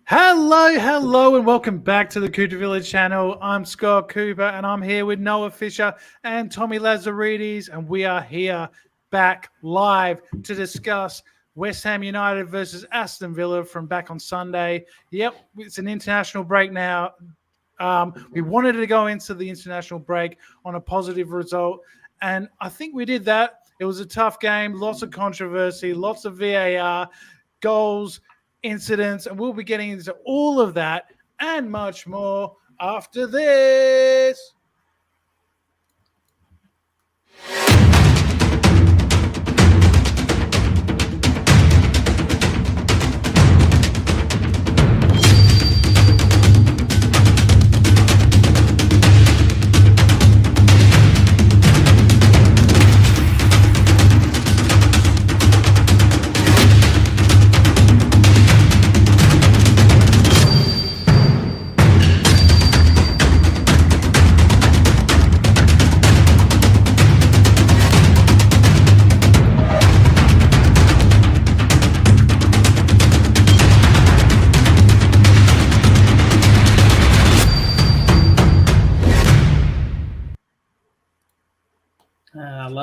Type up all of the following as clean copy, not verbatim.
Hello, and welcome back to the Coop De Villa channel. I'm Scott Cooper, and I'm here with Noah Fisher and Tommy Lazarides, and we are here back live to discuss West Ham United versus Aston Villa from back on Sunday. Yep, it's an international break now. We wanted to go into the international break on a positive result, and I think we did that. It was a tough game, lots of controversy, lots of VAR, goals, incidents, and we'll be getting into all of that and much more after this.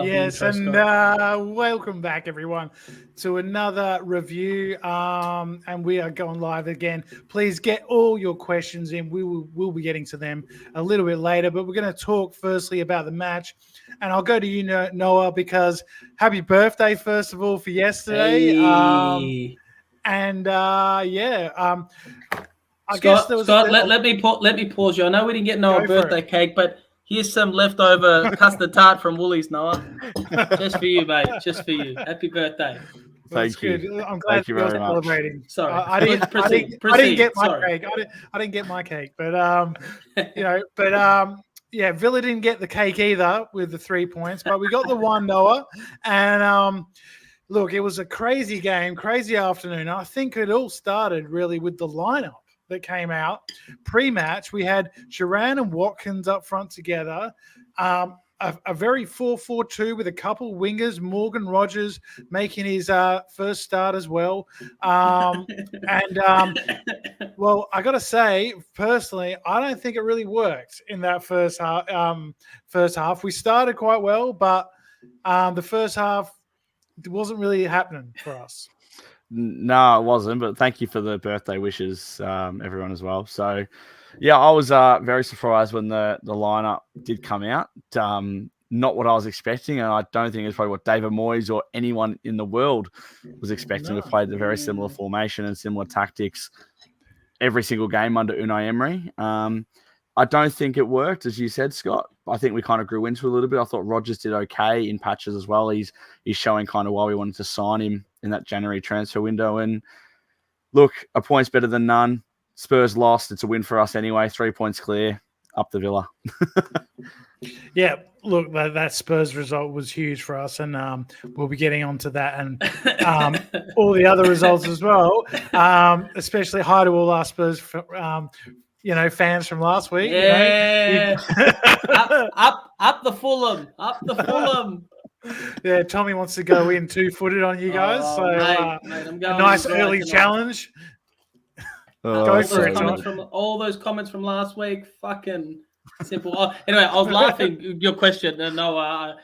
Yes, and welcome back, everyone, to another review. And we are going live again. Please get all your questions in. We'll be getting to them a little bit later, but we're going to talk firstly about the match. And I'll go to you, Noah, because happy birthday, first of all, for yesterday. Hey. I Scott, guess there was let me pause you. I know we didn't get Noah a birthday cake, but here's some leftover custard tart from Woolies, Noah. Just for you, mate. Just for you. Happy birthday. Thank you. Good. I'm glad you're celebrating. Sorry, I didn't get my cake. I didn't get my cake, but Villa didn't get the cake either with the 3 points, but we got the one, Noah. And look, it was a crazy game, crazy afternoon. I think it all started really with the lineup that came out pre-match. We had Duran and Watkins up front together. A very 4-4-2 with a couple wingers, Morgan Rogers making his first start as well. Well, I got to say, personally, I don't think it really worked in that first half. We started quite well, but the first half wasn't really happening for us. No, it wasn't, but thank you for the birthday wishes, everyone, as well. So, yeah, I was very surprised when the lineup did come out. Not what I was expecting, and I don't think it's probably what David Moyes or anyone in the world was expecting. We played a very similar formation and similar tactics every single game under Unai Emery. I don't think it worked, as you said, Scott. I think we kind of grew into it a little bit. I thought Rogers did okay in patches as well. He's showing kind of why we wanted to sign him in that January transfer window. And look, a point's better than none. Spurs lost. It's a win for us anyway. 3 points clear. Up the Villa. Yeah, look, that Spurs result was huge for us, and we'll be getting onto that and all the other results as well. Especially hi to all our Spurs fans from last week. Yeah. Up the Fulham. Up the Fulham. Yeah, Tommy wants to go in 2-footed on you guys. Mate, I'm going a nice early challenge. Go for it. All those comments from last week, fucking simple. Anyway, I was laughing your question. No,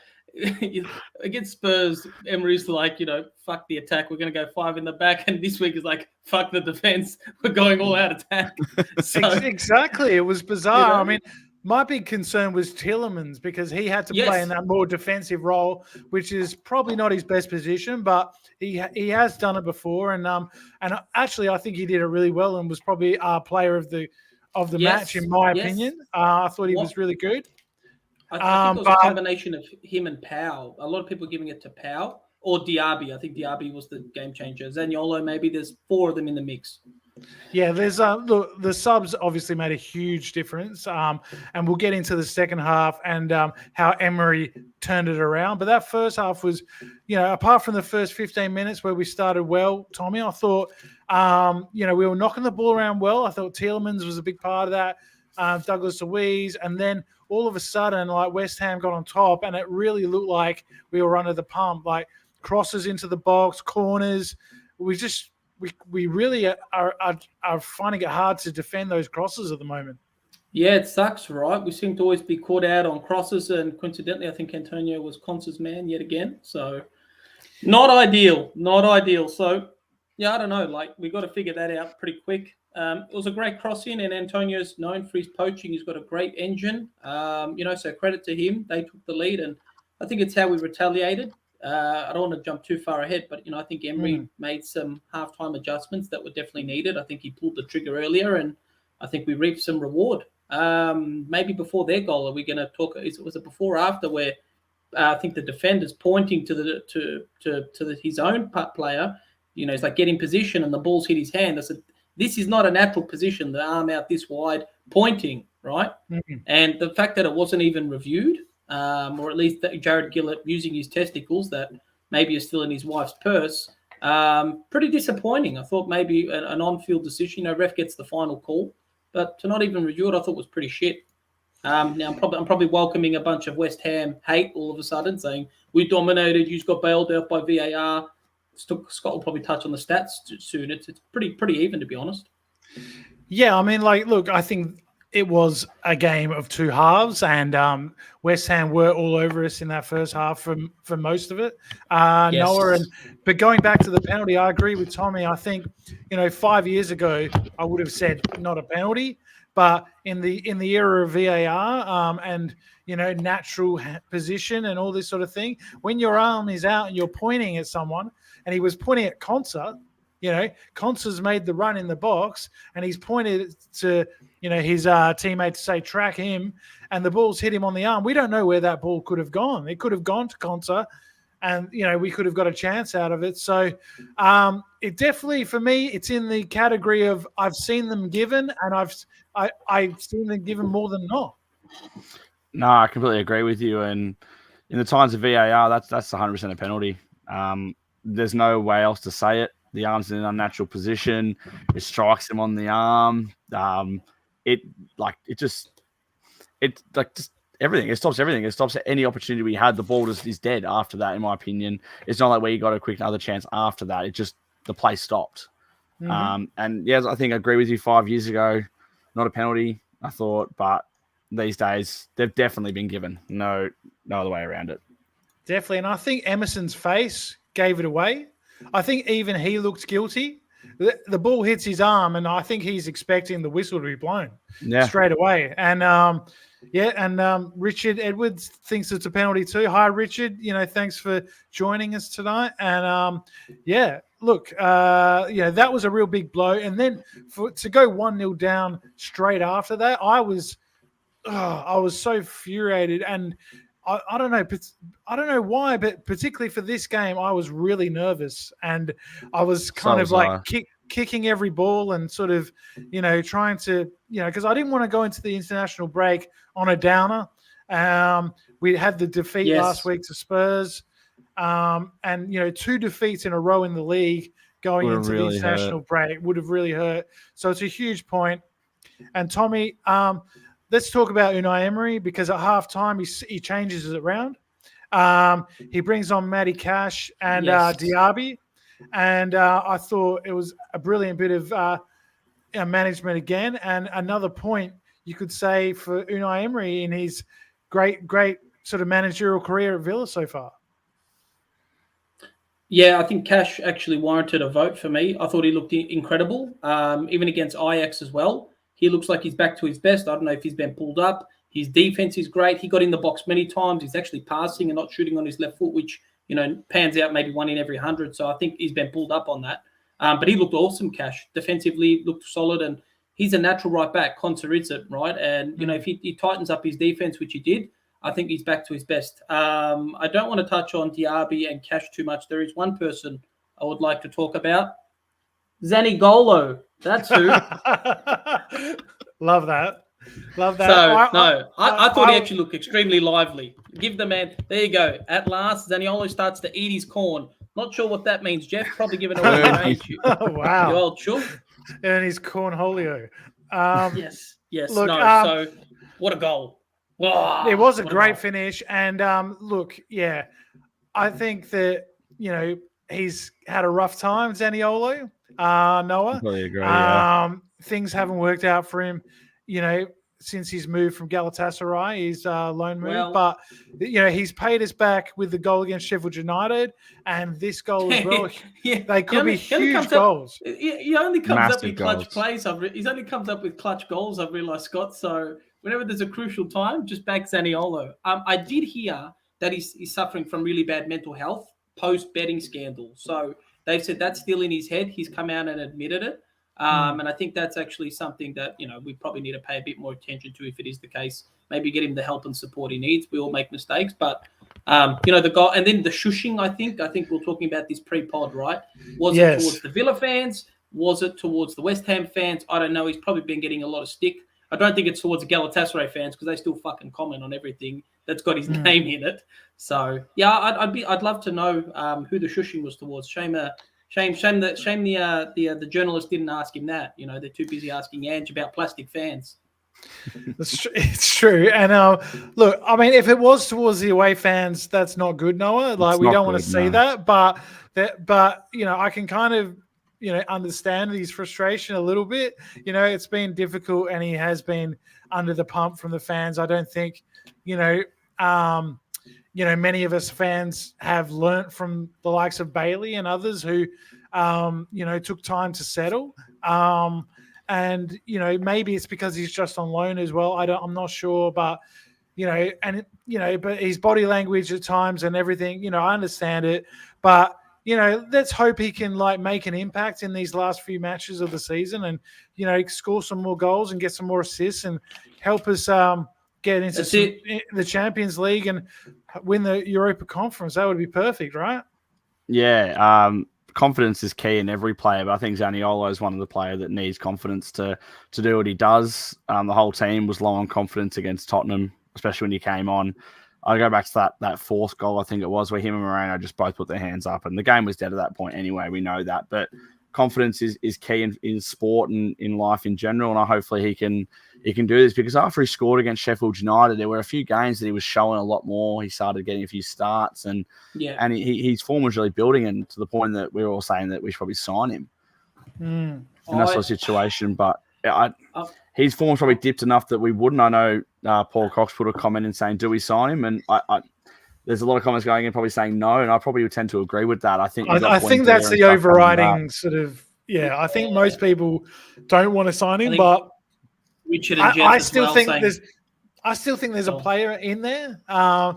against Spurs, Emery's like, fuck the attack. We're going to go 5 in the back. And this week is like, fuck the defense. We're going all out attack. So, exactly. It was bizarre. I mean, my big concern was Tielemans because he had to play in that more defensive role, which is probably not his best position, but he has done it before. And actually, I think he did it really well and was probably our player of the match, in my opinion. I thought he was really good. I think it was a combination of him and Powell. A lot of people giving it to Powell or Diaby. I think Diaby was the game changer. Zaniolo, maybe there's 4 of them in the mix. Yeah, there's the subs obviously made a huge difference, and we'll get into the second half and how Emery turned it around. But that first half was, apart from the first 15 minutes where we started well, Tommy, I thought, we were knocking the ball around well. I thought Tielemans was a big part of that, Douglas Luiz, and then all of a sudden, like West Ham got on top, and it really looked like we were under the pump, like crosses into the box, corners. We just we really are finding it hard to defend those crosses at the moment. Yeah, it sucks, right? We seem to always be caught out on crosses, and coincidentally, I think Antonio was Conce's man yet again. So not ideal. So yeah, I don't know. Like, we got to figure that out pretty quick. It was a great crossing, and Antonio's known for his poaching. He's got a great engine. So credit to him. They took the lead, and I think it's how we retaliated. I don't want to jump too far ahead, but I think Emery made some halftime adjustments that were definitely needed. I think he pulled the trigger earlier, and I think we reaped some reward. Maybe before their goal, are we going to talk? Was it before or after where I think the defender's pointing to his own player? It's like, get in position, and the ball's hit his hand. I said, this is not a natural position. The arm out this wide, pointing, right? Mm-hmm. And the fact that it wasn't even reviewed, or at least that Jared Gillett using his testicles that maybe are still in his wife's purse, pretty disappointing. I thought maybe an on-field decision. Ref gets the final call. But to not even review it, I thought was pretty shit. Now I'm probably welcoming a bunch of West Ham hate all of a sudden, saying we dominated, you got bailed out by VAR. Scott will probably touch on the stats soon. It's pretty even, to be honest. Yeah, I mean, look, I think it was a game of two halves, and West Ham were all over us in that first half for most of it. Yes. Noah, but going back to the penalty, I agree with Tommy. I think 5 years ago I would have said not a penalty, but in the era of VAR and natural position and all this sort of thing, when your arm is out and you're pointing at someone, and he was pointing at Conca. Conca's made the run in the box, and he's pointed to his teammate to say track him, and the ball's hit him on the arm. We don't know where that ball could have gone. It could have gone to Conca, and we could have got a chance out of it. So it definitely, for me, it's in the category of I've seen them given, and I've seen them given more than not. No, I completely agree with you. And in the times of VAR, that's 100% a penalty. There's no way else to say it. The arm's in an unnatural position. It strikes him on the arm. Just everything. It stops everything. It stops any opportunity we had. The ball just is dead after that, in my opinion. It's not like where you got a quick another chance after that. It just, the play stopped. Mm-hmm. And yes, I think I agree with you. 5 years ago, not a penalty, I thought, but these days they've definitely been given. No other way around it. Definitely. And I think Emerson's face gave it away. I think even he looked guilty. The ball hits his arm, and I think he's expecting the whistle to be blown straight away. And Richard Edwards thinks it's a penalty too. Hi, Richard. Thanks for joining us tonight. And look, that was a real big blow. And then to go 1-0 down straight after that, I was so infuriated. And I don't know why, but particularly for this game, I was really nervous, and I was kind of like kicking every ball and sort of, trying to, because I didn't want to go into the international break on a downer. We had the defeat last week to Spurs, and 2 defeats in a row in the league going into the international break would have really hurt. So it's a huge point. And Tommy, let's talk about Unai Emery, because at halftime he changes it around. He brings on Matty Cash and Diaby, and I thought it was a brilliant bit of management again, and another point you could say for Unai Emery in his great sort of managerial career at Villa so far. Yeah, I think Cash actually warranted a vote for me. I thought he looked incredible, even against Ajax as well. He looks like he's back to his best. I don't know if he's been pulled up. His defense is great. He got in the box many times. He's actually passing and not shooting on his left foot, which, pans out maybe 1 in every 100. So I think he's been pulled up on that. But he looked awesome, Cash. Defensively, looked solid. And he's a natural right back. Conca is it, right? And, if he tightens up his defense, which he did, I think he's back to his best. I don't want to touch on Diaby and Cash too much. There is one person I would like to talk about. Zaniolo. That's who. Love that. So, I thought he actually looked extremely lively. Give the man, there you go. At last, Zaniolo starts to eat his corn. Not sure what that means, Jeff. Probably giving away. Oh, wow. You old chook. And his cornholio. Yes. Look, so what a goal. It was a great finish. And look, I think that, he's had a rough time, Zaniolo, Noah. Completely agree. Things haven't worked out for him, since he's moved from Galatasaray, his loan move. But, he's paid us back with the goal against Sheffield United and this goal as well. They could be huge goals. He only comes Massive up with goals. clutch plays. He only comes up with clutch goals, I've realised, Scott. So whenever there's a crucial time, just back Zaniolo. I did hear that he's suffering from really bad mental health post-betting scandal. So they've said that's still in his head. He's come out and admitted it. And I think that's actually something that, we probably need to pay a bit more attention to if it is the case. Maybe get him the help and support he needs. We all make mistakes. But, the goal, and then the shushing, I think we're talking about this pre-pod, right? Was it towards the Villa fans? Was it towards the West Ham fans? I don't know. He's probably been getting a lot of stick. I don't think it's towards the Galatasaray fans because they still fucking comment on everything that's got his name in it. So, yeah, I'd love to know who the shushing was towards. Shame the journalist didn't ask him that. They're too busy asking Ange about plastic fans. It's true. And look, I mean, if it was towards the away fans, that's not good, Noah. Like, we don't want to see that. But I can kind of, understand his frustration a little bit. It's been difficult, and he has been under the pump from the fans. I don't think, many of us fans have learnt from the likes of Bailey and others who, took time to settle. And, maybe it's because he's just on loan as well. I'm not sure, but, but his body language at times and everything, I understand it. But, let's hope he can make an impact in these last few matches of the season and, score some more goals and get some more assists and help us get into the Champions League and win the Europa Conference. That would be perfect, right? Yeah. Confidence is key in every player, but I think Zaniolo is one of the players that needs confidence to do what he does. The whole team was low on confidence against Tottenham, especially when he came on. I go back to that fourth goal, I think it was, where him and Moreno just both put their hands up, and the game was dead at that point anyway. We know that, but confidence is key in sport and in life in general, and hopefully he can do this, because after he scored against Sheffield United, there were a few games that he was showing a lot more. He started getting a few starts, and his form was really building, and to the point that we were all saying that we should probably sign him. And that's the situation, but his form's probably dipped enough that we wouldn't. I know Paul Cox put a comment in saying, do we sign him? And there's a lot of comments going in probably saying no, and I probably would tend to agree with that. I think that's the overriding sort of, I think most people don't want to sign him, but Richard and I still think there's a player in there. At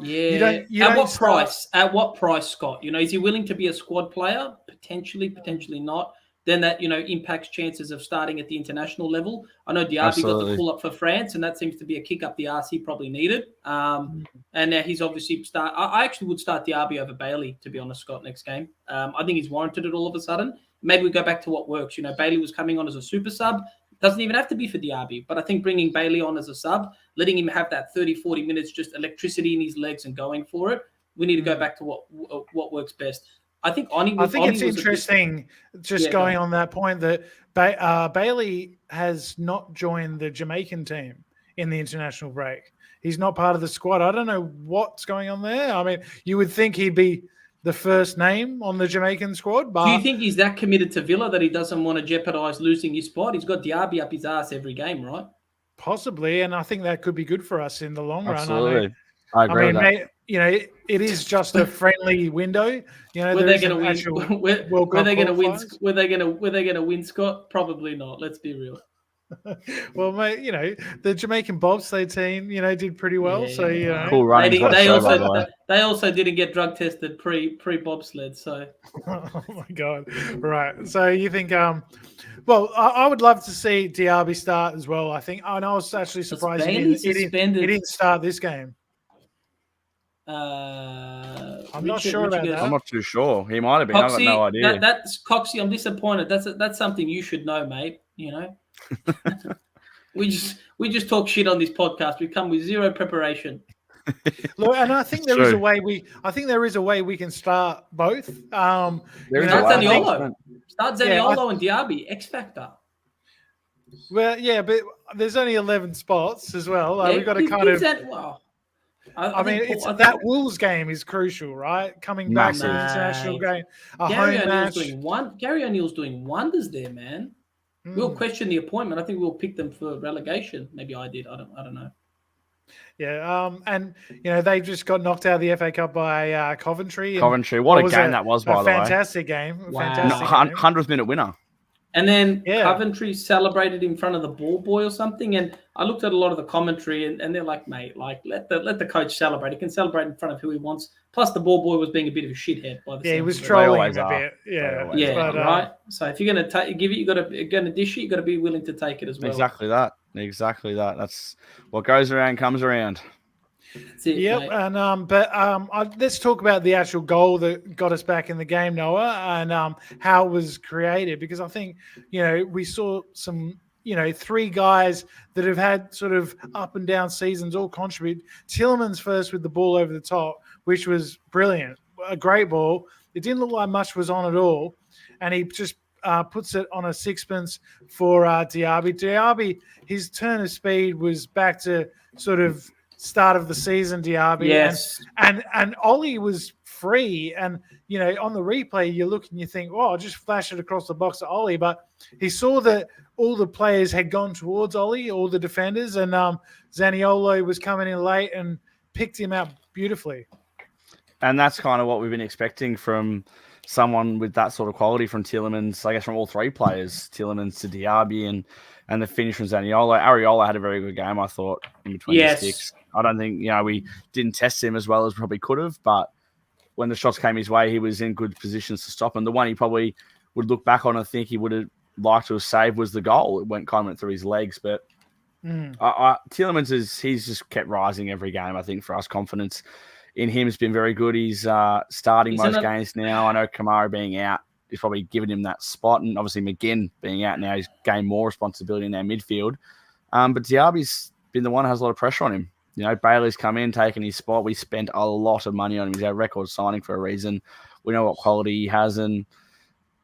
what price, Scott? Is he willing to be a squad player? Potentially not. Then that, impacts chances of starting at the international level. I know Diaby got the pull up for France, and that seems to be a kick up the arse he probably needed. And now he's obviously I actually would start Diaby over Bailey, to be honest, Scott, next game. I think he's warranted it all of a sudden. Maybe we go back to what works. Bailey was coming on as a super sub. Doesn't even have to be for Diaby, but I think bringing Bailey on as a sub, letting him have that 30, 40 minutes, just electricity in his legs and going for it. We need to go back to what works best. I think it's interesting, going on that point, that Bailey has not joined the Jamaican team in the international break. He's not part of the squad. I don't know what's going on there. I mean, you would think he'd be the first name on the Jamaican squad. But do you think he's that committed to Villa that he doesn't want to jeopardise losing his spot? He's got Diaby up his ass every game, right? Possibly, and I think that could be good for us in the long run. Absolutely. I agree with that. It is just a friendly window. Were they going to win, Scott? Probably not. Let's be real. Well, mate, the Jamaican bobsleigh team, did pretty well. Yeah. So cool running. They also didn't get drug tested pre bobsled. So, oh my god, right. So you think, well, I would love to see Diaby start as well. I think, and I was actually surprised he didn't start this game. I'm not sure about that. I'm not too sure. He might have been. Coxie, I've got no idea. That's Coxie. I'm disappointed. That's something you should know, mate. We just talk shit on this podcast. We come with zero preparation. Look, and I think there is a way we can start both. Start Zaniolo and Diaby. X Factor. Well, yeah, but there's only 11 spots as well. We've got to kind of. I mean, that Wolves game is crucial, right? Coming back to an international game, Gary home O'Neill's match. Gary O'Neill's doing wonders there, man. We'll question the appointment. I think we'll pick them for relegation. Maybe I did. I don't know. Yeah, and they just got knocked out of the FA Cup by Coventry. Coventry, what a game that was, by the way. Fantastic game. Wow. Fantastic 100th minute winner. And then Coventry celebrated in front of the ball boy or something. And I looked at a lot of the commentary, and they're like, mate, let the coach celebrate. He can celebrate in front of who he wants. Plus, the ball boy was being a bit of a shithead by the he was trolling him a bit. Yeah, right. So if you're going to give it, you're going to dish it. You got to be willing to take it as well. Exactly that. That's what goes around comes around. That's it, yep, mate. And let's talk about the actual goal that got us back in the game, Noah, and how it was created. Because I think we saw some three guys that have had sort of up and down seasons all contribute. Tielemans first with the ball over the top, which was brilliant, a great ball. It didn't look like much was on at all, and he just puts it on a sixpence for Diaby. Diaby, his turn of speed was back to sort of start of the season, Diaby. Yes. And Ollie was free. And, on the replay, you look and you think, I'll just flash it across the box to Ollie. But he saw that all the players had gone towards Ollie, all the defenders. And Zaniolo was coming in late and picked him out beautifully. And that's kind of what we've been expecting from someone with that sort of quality from Tielemans, I guess from all three players, Tielemans to Diaby and the finish from Zaniolo. Areola had a very good game, I thought, in between the sticks. I don't think, we didn't test him as well as we probably could have, but when the shots came his way, he was in good positions to stop. And the one he probably would look back on and think he would have liked to have saved was the goal. It went through his legs, but Tielemans he's just kept rising every game. I think for us, confidence in him has been very good. He's starting most games now. I know Kamara being out is probably given him that spot, and obviously McGinn being out now, he's gained more responsibility in their midfield. But Diaby's been the one who has a lot of pressure on him. Bailey's come in, taken his spot. We spent a lot of money on him. He's our record signing for a reason. We know what quality he has, and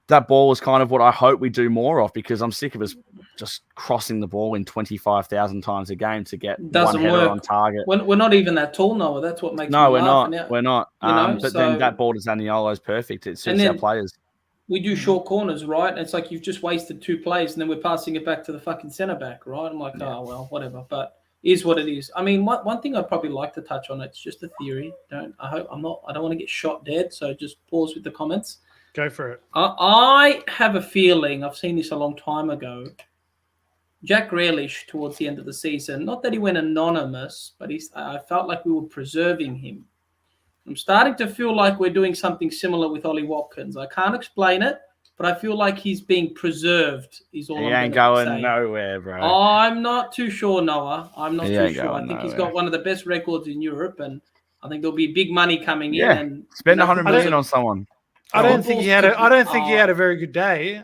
that ball was kind of what I hope we do more of, because I'm sick of us just crossing the ball in 25,000 times a game to get one header on target. We're not even that tall, Noah. That's what makes we're not. We're not. But then that ball to Zaniolo is perfect. It suits our players. We do short corners, right? It's like you've just wasted two plays, and then we're passing it back to the fucking centre back, right? I'm like, oh well, whatever. But is what it is. I mean, one thing I'd probably like to touch on. It's just a theory. I don't want to get shot dead. So just pause with the comments. Go for it. I have a feeling, I've seen this a long time ago, Jack Grealish towards the end of the season, not that he went anonymous, but I felt like we were preserving him. I'm starting to feel like we're doing something similar with Ollie Watkins. I can't explain it, but I feel like he's being preserved. He ain't going nowhere, bro. I'm not too sure, Noah. I'm not too sure. I think he's got one of the best records in Europe, and I think there'll be big money coming in. And spend 100 million on someone. I don't think he had a very good day.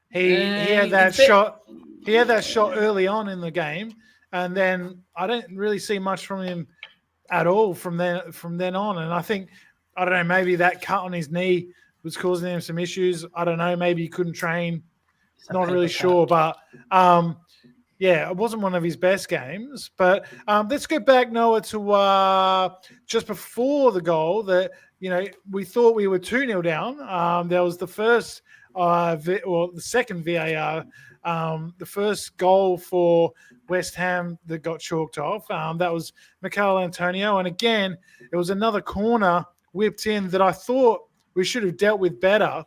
He had that shot. He had that shot early on in the game, and then I didn't really see much from him at all from then on. And I think, I don't know, maybe that cut on his knee was causing him some issues. I don't know. Maybe he couldn't train. Not really sure, but it wasn't one of his best games. But let's go back, Noah, to just before the goal that, we thought we were 2-0 down. There was the first, the second VAR, the first goal for West Ham that got chalked off. That was Mikel Antonio. And again, it was another corner whipped in that I thought we should have dealt with better.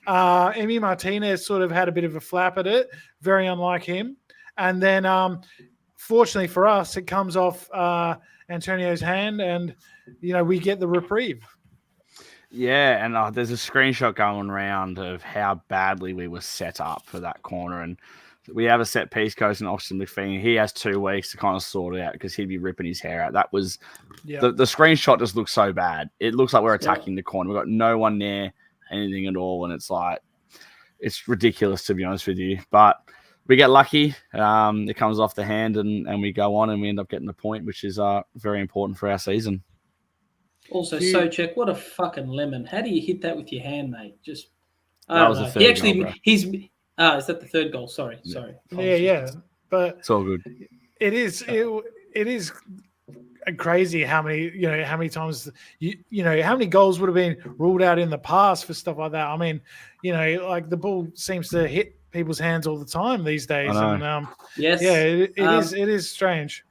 Emi Martinez sort of had a bit of a flap at it, very unlike him. And then, fortunately for us, it comes off Antonio's hand, and we get the reprieve. Yeah, and there's a screenshot going around of how badly we were set up for that corner, and we have a set piece coach in Austin McPhee. He has 2 weeks to kind of sort it out because he'd be ripping his hair out. That was the screenshot just looks so bad. It looks like we're attacking the corner. We've got no one near anything at all, and it's like it's ridiculous, to be honest with you. But we get lucky. It comes off the hand, and we go on, and we end up getting the point, which is very important for our season. Also, Socek, what a fucking lemon. How do you hit that with your hand, mate? Just, that was the third goal, is that the third goal? Sorry. Yeah. But it's all good. It is crazy how many times how many goals would have been ruled out in the past for stuff like that. I mean, like the ball seems to hit people's hands all the time these days, and yes, it is strange.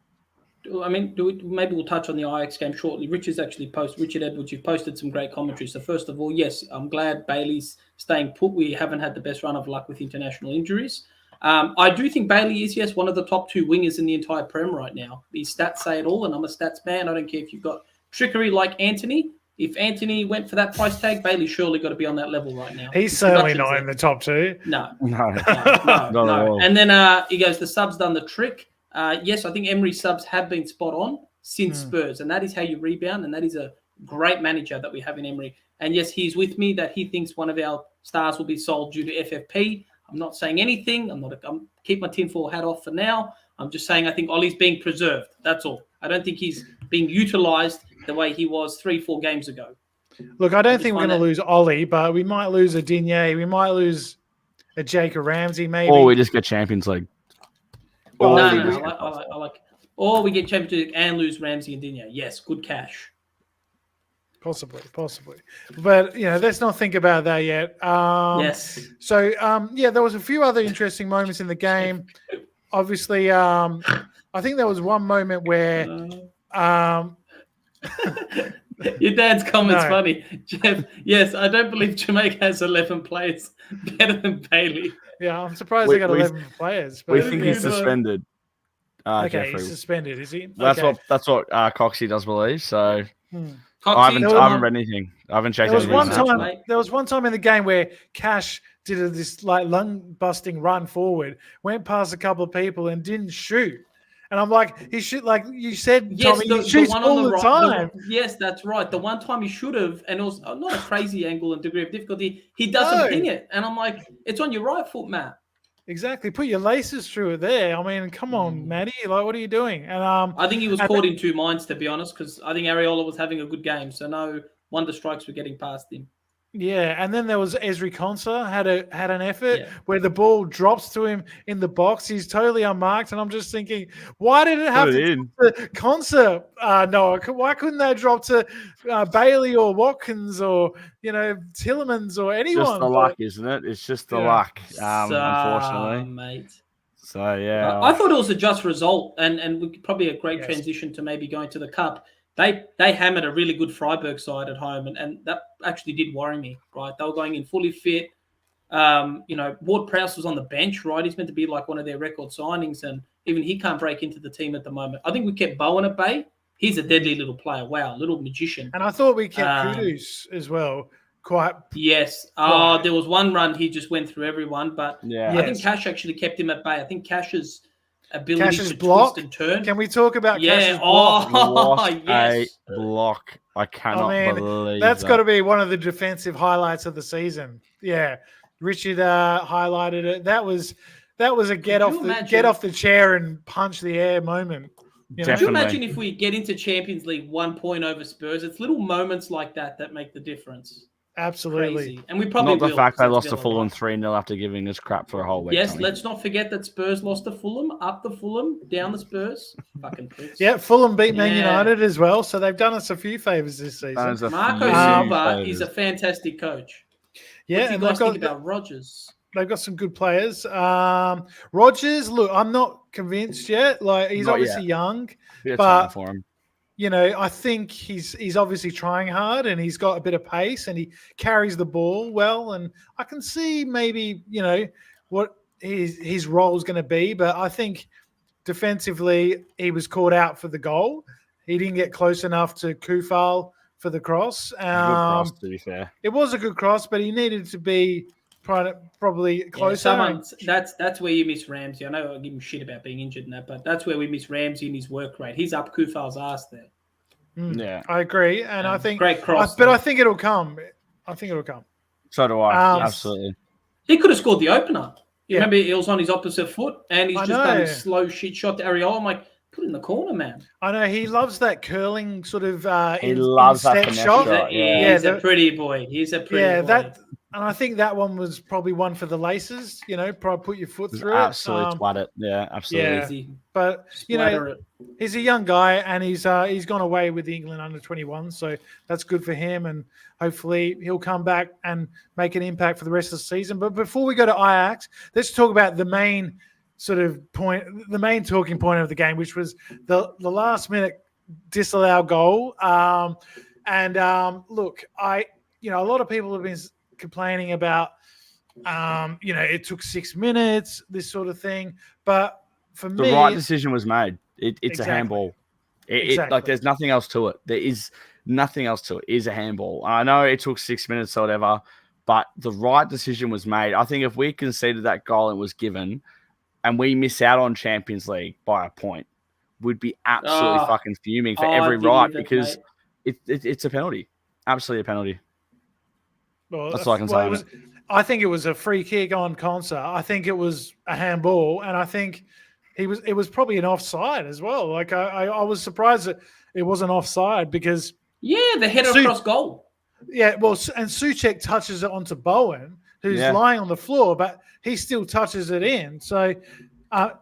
I mean, maybe we'll touch on the Ajax game shortly. Richard Edwards, you've posted some great commentary. So first of all, yes, I'm glad Bailey's staying put. We haven't had the best run of luck with international injuries. I do think Bailey is, yes, one of the top 2 wingers in the entire Prem right now. These stats say it all, and I'm a stats man. I don't care if you've got trickery like Anthony. If Anthony went for that price tag, Bailey surely got to be on that level right now. He's certainly not in the top 2. No. No. And then he goes, the subs done the trick. Yes, I think Emery's subs have been spot on since Spurs, and that is how you rebound, and that is a great manager that we have in Emery. And yes, he's with me that he thinks one of our stars will be sold due to FFP. I'm not saying anything. I'm keep my tinfoil hat off for now. I'm just saying I think Ollie's being preserved. That's all. I don't think he's being utilised the way he was 3-4 games ago. Look, I don't think we're going to lose Ollie, but we might lose a Digne. We might lose a Jacob Ramsey, maybe. Or we just get Champions League. No, I like. Or we get Champions League and lose Ramsey and Digne. Yes, good cash. Possibly. But, let's not think about that yet. Yes. So, there was a few other interesting moments in the game. Obviously, I think there was one moment where your dad's comment's funny. Jeff, yes, I don't believe Jamaica has 11 players better than Bailey. Yeah, I'm surprised they got 11 players. But we think he's suspended. Okay, Jeffrey. He's suspended, is he? That's what Coxie does believe. So Coxie, I haven't read anything. I haven't checked. There was one time in the game where Cash did this like lung-busting run forward, went past a couple of people and didn't shoot. And I'm like, he shoot like you said, yes, Tommy. He shoots all the time. Yes, that's right. The one time he should have, and it was not a crazy angle and degree of difficulty. He doesn't ping it, and I'm like, it's on your right foot, Matt. Exactly. Put your laces through it there. I mean, come on, Matty. Like, what are you doing? And I think he was caught in 2 minds, to be honest, because I think Areola was having a good game, so no wonder strikes were getting past him. Yeah, and then there was Ezri Konsa had an effort where the ball drops to him in the box. He's totally unmarked, and I'm just thinking, why did it have to Konsa? Noah, why couldn't they drop to Bailey or Watkins or Tillemans or anyone? Just the luck, isn't it? It's just the luck, unfortunately, mate. So yeah, I thought it was a just result, and probably a great transition to maybe going to the cup. They hammered a really good Freiburg side at home, and that actually did worry me, right? They were going in fully fit. Ward-Prowse was on the bench, right? He's meant to be like one of their record signings, and even he can't break into the team at the moment. I think we kept Bowen at bay. He's a deadly little player. Wow, little magician. And I thought we kept Kudus as well. Yes. There was one run he just went through everyone, but I think Cash actually kept him at bay. I think Cash's ability to block. Twist and turn. Can we talk about Cash's block? Yes. A block. I cannot believe that's got to be one of the defensive highlights of the season. Yeah, Richard highlighted it. That was a get off the chair and punch the air moment. Could you imagine if we get into Champions League 1 point over Spurs? It's little moments like that make the difference. Absolutely. Crazy. And we probably not the fact they lost to Fulham 3-0 after giving us crap for a whole week. Yes, let's not forget that Spurs lost to Fulham, up the Fulham, down the Spurs. Fucking pricks. Yeah, Fulham beat Man United as well, so they've done us a few favours this season. Marco Silva is a fantastic coach. Yeah, and you guys think about Rodgers? They've got some good players. Rodgers, look, I'm not convinced yet. Like he's obviously young, but for him. I think he's obviously trying hard and he's got a bit of pace and he carries the ball well. And I can see maybe, what his role is going to be. But I think defensively, he was caught out for the goal. He didn't get close enough to Kufal for the cross. Good cross, to be fair. It was a good cross, but he needed to be probably closer. That's where you miss Ramsey. I know I give him shit about being injured and that, but that's where we miss Ramsey in his work rate. He's up Kufal's ass there. Yeah, I agree, and I think great cross. But I think it'll come. So do I. Absolutely. He could have scored the opener. You remember he was on his opposite foot, and he's just done a slow shit shot to Areola. I'm like, put it in the corner, man. I know he loves that curling sort of. He loves that shot. shot. He's a pretty boy. He's a pretty boy. I think that one was probably one for the laces. Probably put your foot through Absolutely it. twat it. Yeah, absolutely. Yeah. Easy. But Splatter it. he's a young guy, and he's gone away with the England under-21, so that's good for him. And hopefully he'll come back and make an impact for the rest of the season. But before we go to Ajax, let's talk about the main the main talking point of the game, which was the last-minute disallowed goal. Look, a lot of people have been complaining about, it took 6 minutes, this sort of thing. But for me, the right decision was made. It's Exactly. a handball. Exactly. Like there's nothing else to it. There is nothing else to it. It is a handball. I know it took 6 minutes or whatever, but the right decision was made. I think if we conceded that goal and was given, and we miss out on Champions League by a point, we'd be absolutely fucking fuming for every right because it's a penalty. Absolutely a penalty. Well, that's all I can say. I think it was a free kick on Konsa. I think it was a handball, and I think it was probably an offside as well. Like I was surprised that it wasn't offside because the header across goal. Yeah, well, and Souček touches it onto Bowen, who's lying on the floor, but he still touches it in. So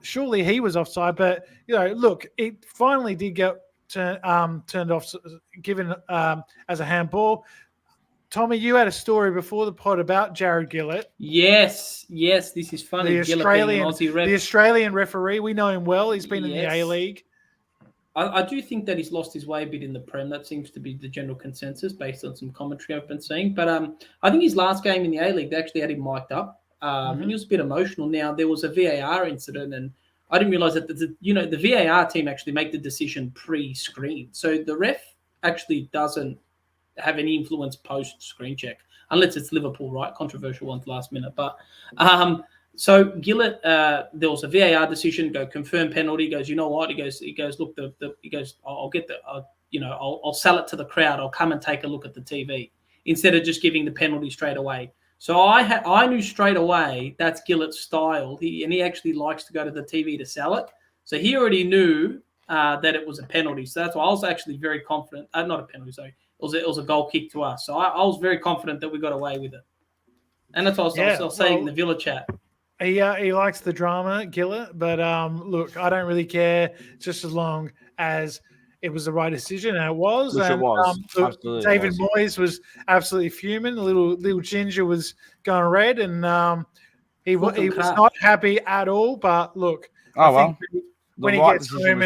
surely he was offside. But look, it finally did get turned off, given as a handball. Tommy, you had a story before the pod about Jared Gillett. Yes, this is funny. The Australian referee, we know him well. He's been in the A-League. I do think that he's lost his way a bit in the Prem. That seems to be the general consensus based on some commentary I've been seeing. But I think his last game in the A-League, they actually had him mic'd up. And he was a bit emotional. Now, there was a VAR incident, and I didn't realise that the VAR team actually make the decision pre-screen. So the ref actually doesn't have any influence post-screen check, unless it's Liverpool, right? Controversial ones last minute. But so Gillett, there was a VAR decision, go confirm penalty. He goes, you know what? He goes, look, I'll get I'll sell it to the crowd. I'll come and take a look at the TV instead of just giving the penalty straight away. So I knew straight away that's Gillett's style. He actually likes to go to the TV to sell it. So he already knew that it was a penalty. So that's why I was actually very confident. Not a penalty, sorry. It was a goal kick to us. So I was very confident that we got away with it. And that's what I was saying in the Villa chat. He likes the drama, Gillett. But look, I don't really care just as long as it was the right decision, and it was. Which and, it was. David Moyes was absolutely fuming. Little Ginger was going red, and he was not happy at all. But look, when he gets home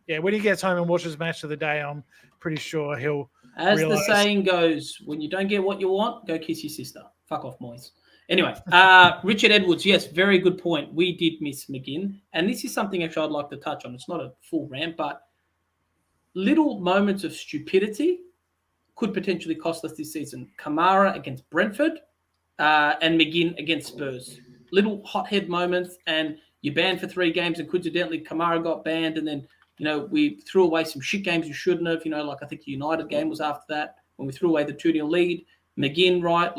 when he gets home and watches Match of the Day, I'm pretty sure he'll. As the saying goes, when you don't get what you want, go kiss your sister. Fuck off, Moyes. Anyway, Richard Edwards, yes, very good point. We did miss McGinn, and this is something actually I'd like to touch on. It's not a full rant, but little moments of stupidity could potentially cost us this season. Kamara against Brentford and McGinn against Spurs. Little hothead moments, and you're banned for 3 games, and coincidentally, Kamara got banned, and then we threw away some shit games we shouldn't have. Like I think the United game was after that when we threw away the 2-0 lead. McGinn, right?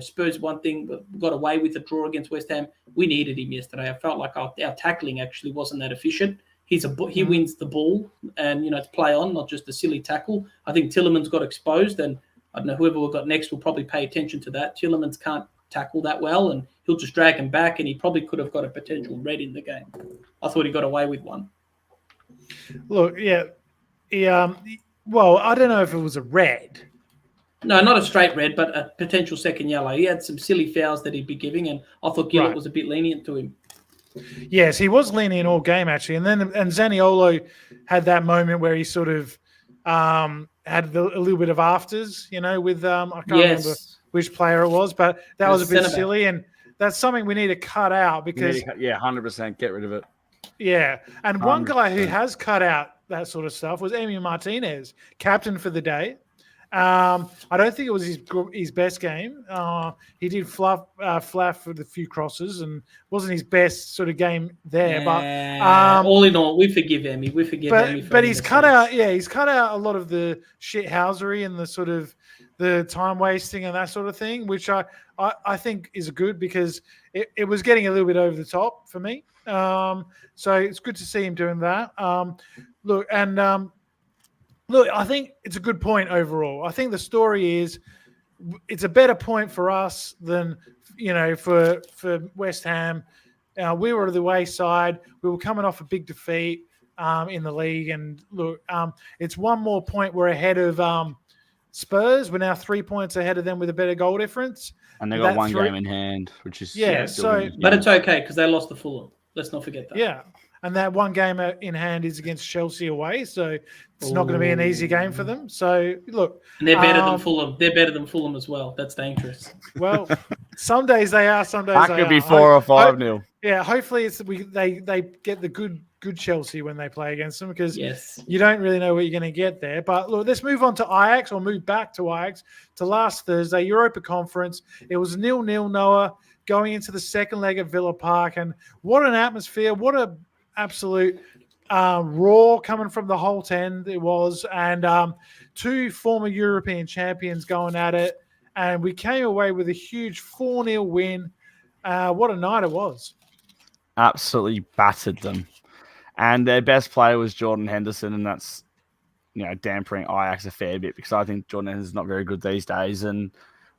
Spurs one thing, but got away with a draw against West Ham. We needed him yesterday. I felt like our tackling actually wasn't that efficient. He wins the ball, and to play on, not just a silly tackle. I think Tielemans got exposed, and I don't know, whoever we've got next will probably pay attention to that. Tielemans can't tackle that well, and he'll just drag him back, and he probably could have got a potential red in the game. I thought he got away with one. Look, well, I don't know if it was a red. No, not a straight red, but a potential second yellow. He had some silly fouls that he'd be giving, and I thought Gillett was a bit lenient to him. Yes, he was lenient all game, actually. And Zaniolo had that moment where he sort of had a little bit of afters, with I can't remember which player it was, but that was a bit silly, and that's something we need to cut out because 100% get rid of it. Yeah, and 100%. One guy who has cut out that sort of stuff was Emi Martinez, captain for the day. I don't think it was his best game. He did fluff for the few crosses and wasn't his best sort of game there. But all in all, we forgive Emi. Emi. But he's cut out. Yeah, he's cut out a lot of the shithousery and the sort of the time wasting and that sort of thing, which I think is good because it was getting a little bit over the top for me. So it's good to see him doing that. Look, I think it's a good point overall. I think the story is it's a better point for us than for West Ham. We were the away side. We were coming off a big defeat in the league, and look, it's one more point. We're ahead of Spurs. We're now 3 points ahead of them with a better goal difference. And they got one game in hand, which is but it's okay because they lost to Fulham. Let's not forget that. Yeah, and that one game in hand is against Chelsea away, so it's not going to be an easy game for them. So look, and they're better than Fulham. They're better than Fulham as well. That's dangerous. Well, some days they are. Some days that they could be are. 4 or 5-0. Yeah, hopefully they get the good Chelsea when they play against them, because you don't really know what you're going to get there. But look, let's move on to Ajax, or move back to Ajax, to last Thursday, Europa Conference. It was 0-0, Noah, going into the second leg at Villa Park. And what an atmosphere, what an absolute roar coming from the whole 10 it was. And two former European champions going at it. And we came away with a huge 4-0 win. What a night it was. Absolutely battered them. And their best player was Jordan Henderson, and that's dampering Ajax a fair bit, because I think Jordan Henderson's not very good these days. And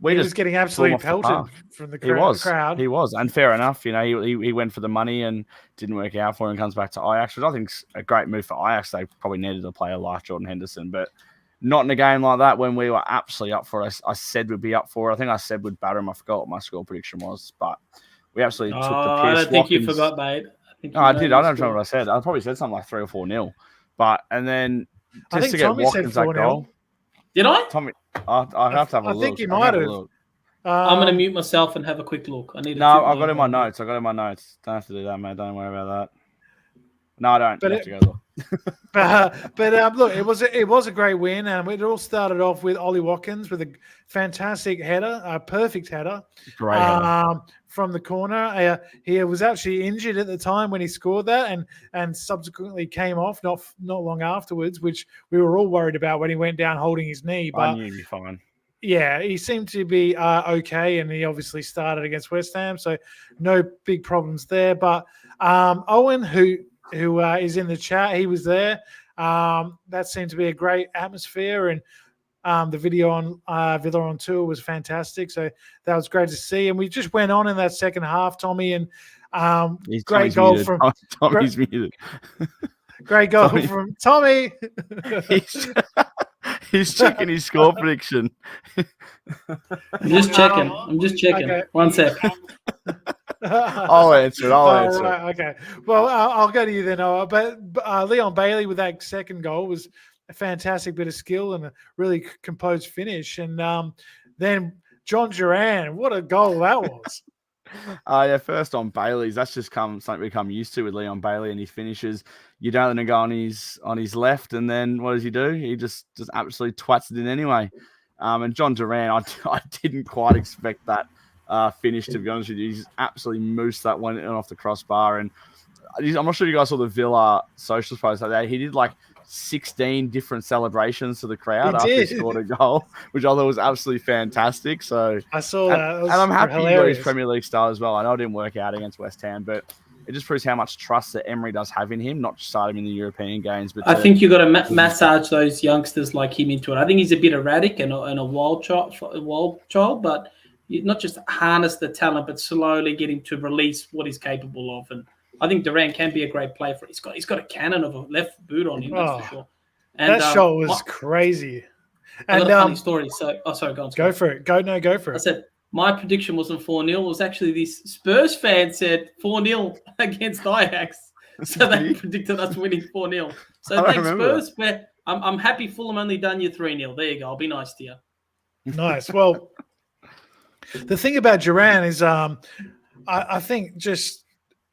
he was getting absolutely pelted from the crowd. He was, and fair enough. He went for the money and didn't work out for him, and comes back to Ajax, which I think's a great move for Ajax. They probably needed a player like Jordan Henderson, but not in a game like that when we were absolutely up for it. I said we'd be up for it. I think I said we'd batter him. I forgot what my score prediction was, but we absolutely took the piss. I don't think you forgot, mate. I did. I don't remember what I said. I probably said something like 3 or 4-0. But and then just to get Tommy Watkins that goal. Did I? Tommy, I have to have a look. I think you might have. I'm going to mute myself and have a quick look. I got it in my notes. Don't have to do that, mate. Don't worry about that. No, I don't. Have to go look. but look, it was a great win, and it all started off with Ollie Watkins with a fantastic header, a perfect header, great header from the corner. He was actually injured at the time when he scored that, and subsequently came off not long afterwards, which we were all worried about when he went down holding his knee. But I knew he'd be fine. Yeah, he seemed to be okay, and he obviously started against West Ham, so no big problems there. But Owen, who is in the chat, he was there. That seemed to be a great atmosphere, and the video on Villa on Tour was fantastic. So that was great to see. And we just went on in that second half, Tommy, and great goal muted. From Tommy's muted. Great goal from Tommy. He's checking his score prediction. I'm just checking. Okay. 1 sec. I'll answer it. Right, okay. Well, I'll go to you then, Noah. But Leon Bailey with that second goal was a fantastic bit of skill and a really composed finish. And then John Duran, what a goal that was. First on Bailey's. That's just something we come used to with Leon Bailey and his finishes. You don't let him go on his left, and then what does he do? He just absolutely twats it in anyway. And John Duran, I didn't quite expect that finish, to be honest with you. He's absolutely moosed that one off the crossbar. And I'm not sure you guys saw the Villa socials post like that. He did like 16 different celebrations to the crowd after he scored a goal, which I thought was absolutely fantastic. So I saw that. And I'm happy he got his Premier League start as well. I know it didn't work out against West Ham, but it just proves how much trust that Emery does have in him, not just start him in the European games. But I think you got to massage those youngsters like him into it. I think he's a bit erratic and a wild child, but you not just harness the talent, but slowly get him to release what he's capable of. And I think Duran can be a great player for it. He's got a cannon of a left boot on him, that's for sure. And that shot was crazy. And a funny story. So, sorry, go on. Go for it. Go for it. I said my prediction wasn't 4-0. It was actually this Spurs fan said 4-0 against Ajax. So they predicted us winning 4-0. So thanks, Spurs. I'm happy Fulham only done you 3-0. There you go. I'll be nice to you. Nice. Well, the thing about Duran is I think just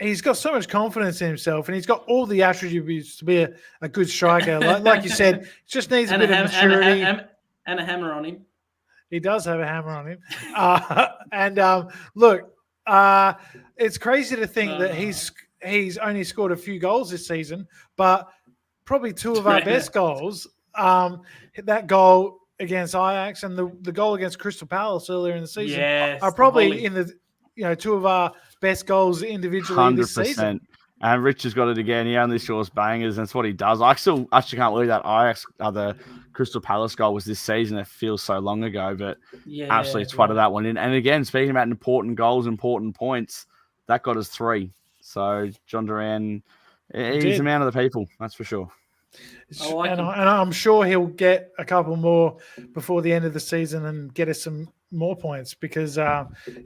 he's got so much confidence in himself, and he's got all the attributes to be a good striker. Like you said, just needs a bit of maturity. And a hammer on him. He does have a hammer on him. Look, it's crazy to think that he's only scored a few goals this season, but probably two of our best goals, that goal against Ajax and the goal against Crystal Palace earlier in the season, are probably in the two of our best goals individually 100%. This season. And Rich has got it again. He only scores bangers. That's what he does. I still actually can't believe that Ajax, the Crystal Palace goal was this season. It feels so long ago, but absolutely twatted that one in. And again, speaking about important goals, important points, that got us 3. So John Duran, he's a man of the people, that's for sure. And I'm sure he'll get a couple more before the end of the season and get us some more points because,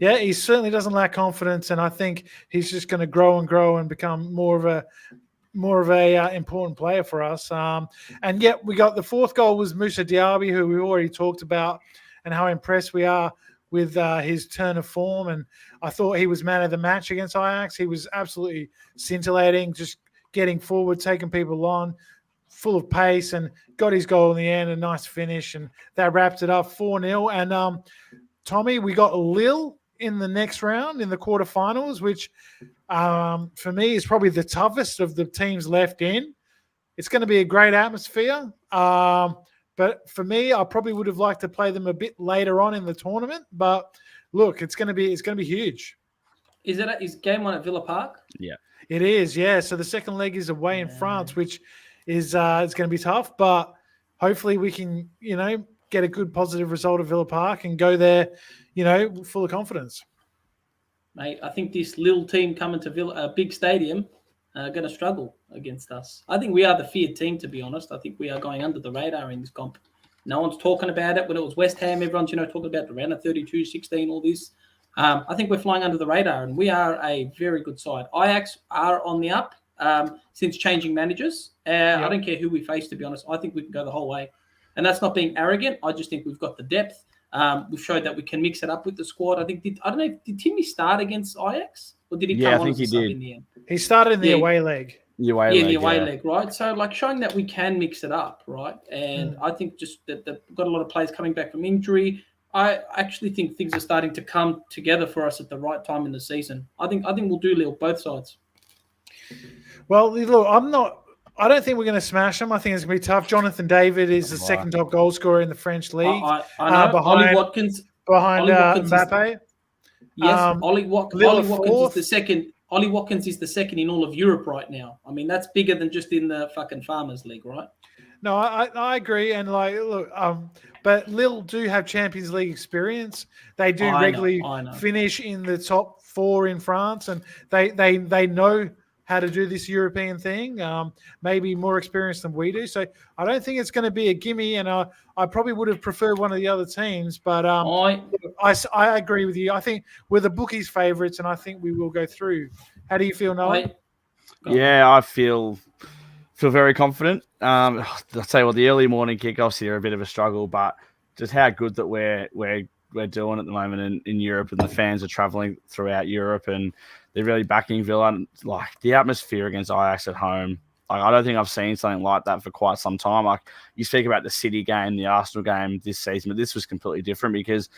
he certainly doesn't lack confidence, and I think he's just going to grow and become more of a important player for us. And yet we got the 4th goal was Moussa Diaby, who we already talked about, and how impressed we are with his turn of form. And I thought he was man of the match against Ajax. He was absolutely scintillating, just getting forward, taking people on, full of pace, and got his goal in the end, a nice finish, and that wrapped it up 4-0. And Tommy, we got Lille in the next round in the quarterfinals, which for me is probably the toughest of the teams left in. It's going to be a great atmosphere, but for me, I probably would have liked to play them a bit later on in the tournament. But look, it's going to be huge. Is game 1 at Villa Park? Yeah, it is. Yeah, so the second leg is away in France, which is it's going to be tough, but hopefully we can, get a good positive result at Villa Park and go there, full of confidence. Mate, I think this Lille team coming to Villa, a big stadium, are going to struggle against us. I think we are the feared team, to be honest. I think we are going under the radar in this comp. No one's talking about it. When it was West Ham, everyone's, talking about the round of 32, 16, all this. I think we're flying under the radar, and we are a very good side. Ajax are on the up since changing managers. I don't care who we face, to be honest. I think we can go the whole way. And that's not being arrogant. I just think we've got the depth. We've showed that we can mix it up with the squad. I think, did Timmy start against Ajax? Or did he come on as a sub in the end? He started in the away leg. The away leg, right? So, showing that we can mix it up, right? And I think just that we've got a lot of players coming back from injury. I actually think things are starting to come together for us at the right time in the season. I think we'll do Lille, both sides. Well, look, I don't think we're going to smash them. I think it's going to be tough. Jonathan David is the second top goal scorer in the French league. I know. Behind Watkins. Mbappe. Yes, Ollie Watkins is the second. Ollie Watkins is the second in all of Europe right now. I mean, that's bigger than just in the fucking Farmers League, right? No, I agree. And look, but Lille do have Champions League experience. They do regularly finish in the top 4 in France, and they know how to do this European thing, maybe more experienced than we do. So I don't think it's going to be a gimme, and I probably would have preferred one of the other teams. But I agree with you. I think we're the bookies' favourites, and I think we will go through. How do you feel, Noah? Yeah, I feel very confident. I'll tell you what, the early morning kickoffs here are a bit of a struggle, but just how good that we're doing at the moment in Europe, and the fans are travelling throughout Europe, and they're really backing Villa. Like the atmosphere against Ajax at home, I don't think I've seen something like that for quite some time. Like you speak about the City game, the Arsenal game this season, but this was completely different because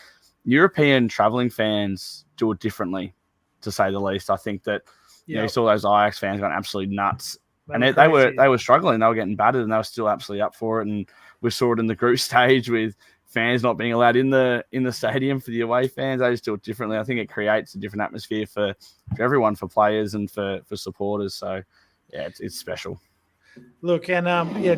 European travelling fans do it differently, to say the least. I think that you saw those Ajax fans going absolutely nuts, and they were struggling. They were getting battered, and they were still absolutely up for it. And we saw it in the group stage with fans not being allowed in the stadium for the away fans. They just do it differently. I think it creates a different atmosphere for everyone, for players and for supporters. So, yeah, it's special. Look, and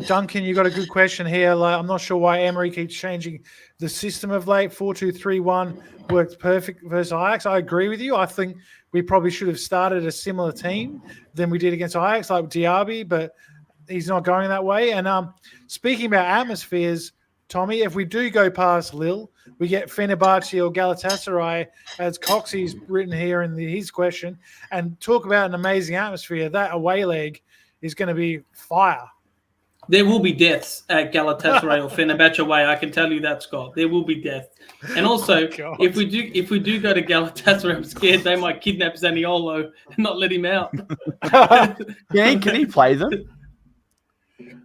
Duncan, you got a good question here. I'm not sure why Emery keeps changing the system of late. 4-2-3-1 worked perfect versus Ajax. I agree with you. I think we probably should have started a similar team than we did against Ajax, like Diaby, but he's not going that way. And speaking about atmospheres, Tommy, if we do go past Lille, we get Fenerbahce or Galatasaray, as Coxie's written here in his question, and talk about an amazing atmosphere. That away leg is going to be fire. There will be deaths at Galatasaray or Fenerbahce away. I can tell you that, Scott. There will be deaths. And also, if we do go to Galatasaray, I'm scared they might kidnap Zaniolo and not let him out. Can he play them?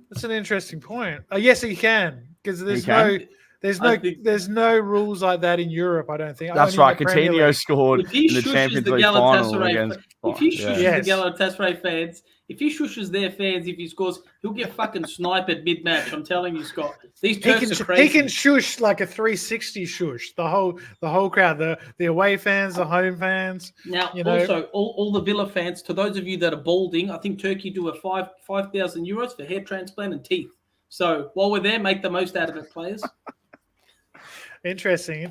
That's an interesting point. Yes, he can, because there's no rules like that in Europe. I don't think. That's right. Coutinho scored in the Champions League final against. If he shushes the Galatasaray fans, If he shushes their fans, if he scores, he'll get fucking sniped mid-match. I'm telling you, Scott. These He Turks can are crazy. he can shush like a 360 shush the whole crowd, the away fans, the home fans. Now, you know. also, all the Villa fans, to those of you that are balding, I think Turkey do a 5,000 euros for hair transplant and teeth. So while we're there, make the most out of it, players. Interesting.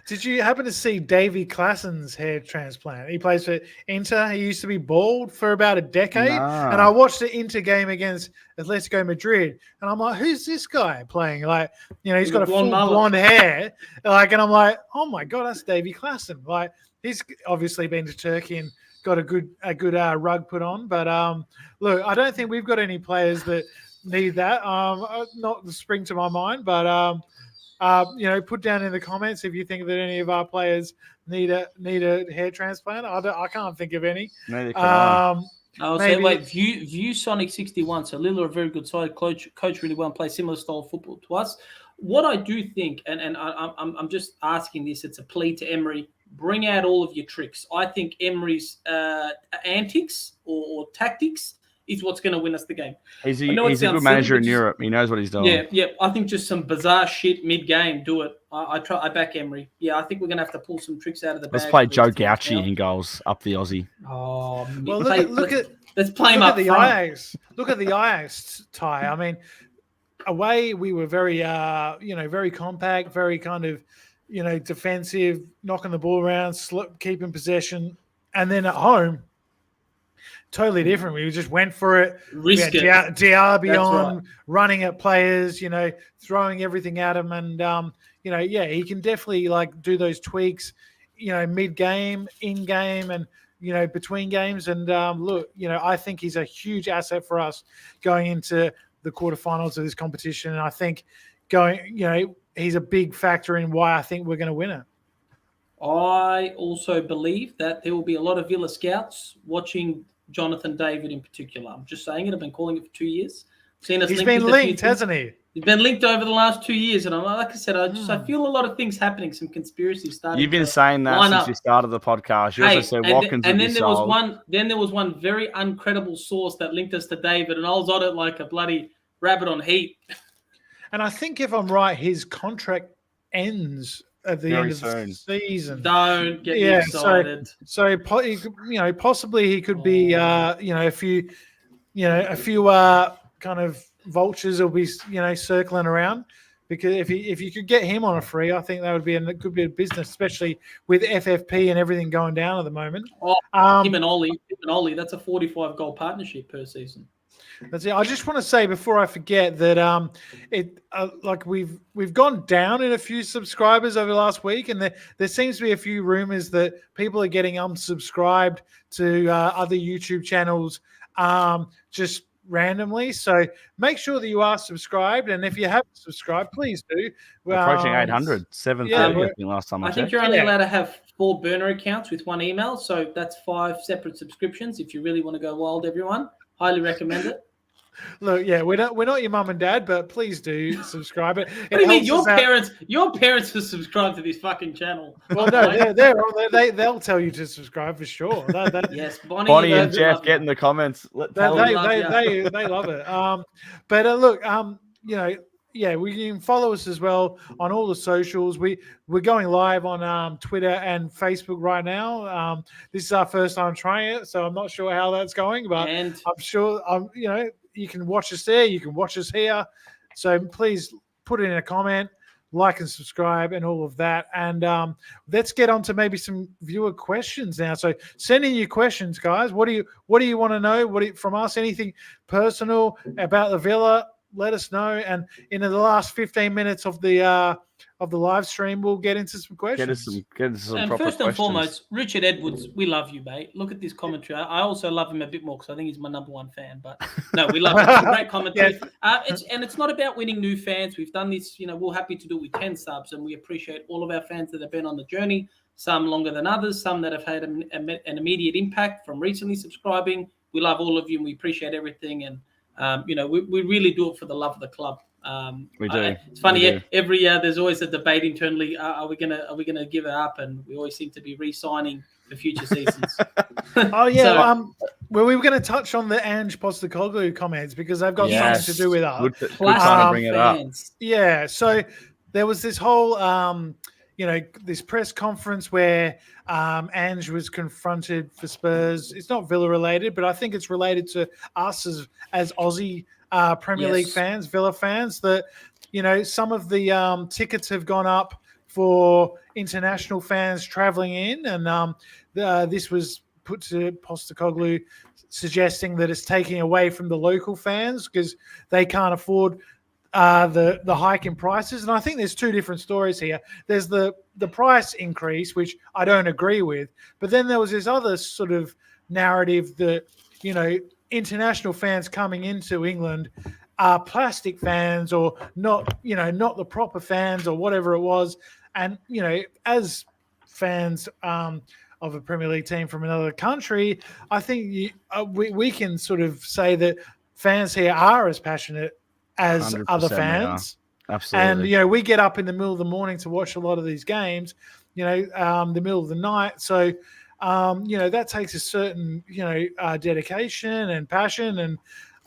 Did you happen to see Davy Klassen's hair transplant? He plays for Inter. He used to be bald for about a decade. Nah. And I watched the Inter game against Atletico Madrid. And I'm like, who's this guy playing? Like, he's got a full blonde hair. Like, and I'm like, oh my God, that's Davy Klassen. Like, he's obviously been to Turkey and got a good rug put on. But look, I don't think we've got any players that need that. Not the spring to my mind, but put down in the comments if you think that any of our players need a hair transplant. I can't think of any. Neither can I. Wait, View Sonic 61. So Lille are a very good side. Coach really well and play similar style of football to us. What I do think, and I'm just asking this, it's a plea to Emery. Bring out all of your tricks. I think Emery's antics or tactics is what's going to win us the game. He's a good manager in Europe. He knows what he's doing. Yeah. I think just some bizarre shit mid-game. Do it. I back Emery. Yeah, I think we're going to have to pull some tricks out of the bag. Let's play Joe Gauci in goals up the Aussie. Oh, well, let's play him up the front. Ajax. Look at the Ajax tie. I mean, away we were very, very compact, very kind of, defensive, knocking the ball around, keeping possession, and then at home, totally different. We just went for it. Risk it. Diaby on, running at players, throwing everything at him. And, he can definitely do those tweaks, mid-game, in-game, and, between games. And I think he's a huge asset for us going into the quarterfinals of this competition. And I think he's a big factor in why I think we're going to win it. I also believe that there will be a lot of Villa scouts watching Jonathan David in particular. I'm just saying it. I've been calling it for 2 years. He's been linked, hasn't he? He's been linked over the last 2 years, and like I said, I feel a lot of things happening. Some conspiracies starting. You've been saying that since you started the podcast. You also said Watkins. And then there was one. Then there was one very uncredible source that linked us to David, and I was on it like a bloody rabbit on heat. And I think if I'm right, his contract ends at the end of the season. Don't get me excited. So possibly he could be a few kind of vultures will be circling around, because if you could get him on a free, I think that would be a good bit of business, especially with FFP and everything going down at the moment. Him and Ollie, that's a 45 goal partnership per season. That's it. I just want to say before I forget that we've gone down in a few subscribers over the last week, and there seems to be a few rumors that people are getting unsubscribed to other YouTube channels just randomly. So make sure that you are subscribed, and if you haven't subscribed, please do. We're approaching 800, 730 I think last time I checked. I think you're only allowed to have 4 burner accounts with 1 email, so that's 5 separate subscriptions. If you really want to go wild, everyone, highly recommend it. Look, yeah, we're not your mum and dad, but please do subscribe. What do you mean your parents will subscribe to this fucking channel? Well, no, they'll tell you to subscribe for sure. Yes, Bonnie and Jeff get in the comments. They love it. But look, we can follow us as well on all the socials. We're going live on Twitter and Facebook right now. This is our first time trying it, so I'm not sure how that's going, but I'm sure you can watch us there. You can watch us here. So please put it in a comment, like and subscribe and all of that. And let's get on to maybe some viewer questions now. So send in your questions, guys. What do you want to know? From us? Anything personal about the Villa? Let us know. And in the last 15 minutes of the live stream, we'll get into some questions. Get into some proper first and questions. foremost, Richard Edwards, we love you, mate. Look at this commentary. I also love him a bit more because I think he's my number 1 fan. But no, we love him. It's a great commentary. It's not about winning new fans. We've done this. We're happy to do it with 10 subs, and we appreciate all of our fans that have been on the journey. Some longer than others. Some that have had an immediate impact from recently subscribing. We love all of you, and we appreciate everything. And we really do it for the love of the club. We do. It's funny. Every year there's always a debate internally. Are we gonna give it up? And we always seem to be re-signing for future seasons. Oh yeah. Well, we were going to touch on the Ange Postecoglou comments because they've got something to do with us. Good time to bring it up. Yeah, so there was this whole, this press conference where Ange was confronted for Spurs. It's not Villa related, but I think it's related to us as Aussie Premier League fans, Villa fans, that, some of the tickets have gone up for international fans traveling in. And this was put to Postecoglou, suggesting that it's taking away from the local fans because they can't afford the hike in prices. And I think there's two different stories here. There's the price increase, which I don't agree with, but then there was this other sort of narrative that, international fans coming into England are plastic fans or not, not the proper fans or whatever it was. And, as fans of a Premier League team from another country, I think we can sort of say that fans here are as passionate as other fans. Absolutely. And, we get up in the middle of the morning to watch a lot of these games, the middle of the night. So, that takes a certain, dedication and passion.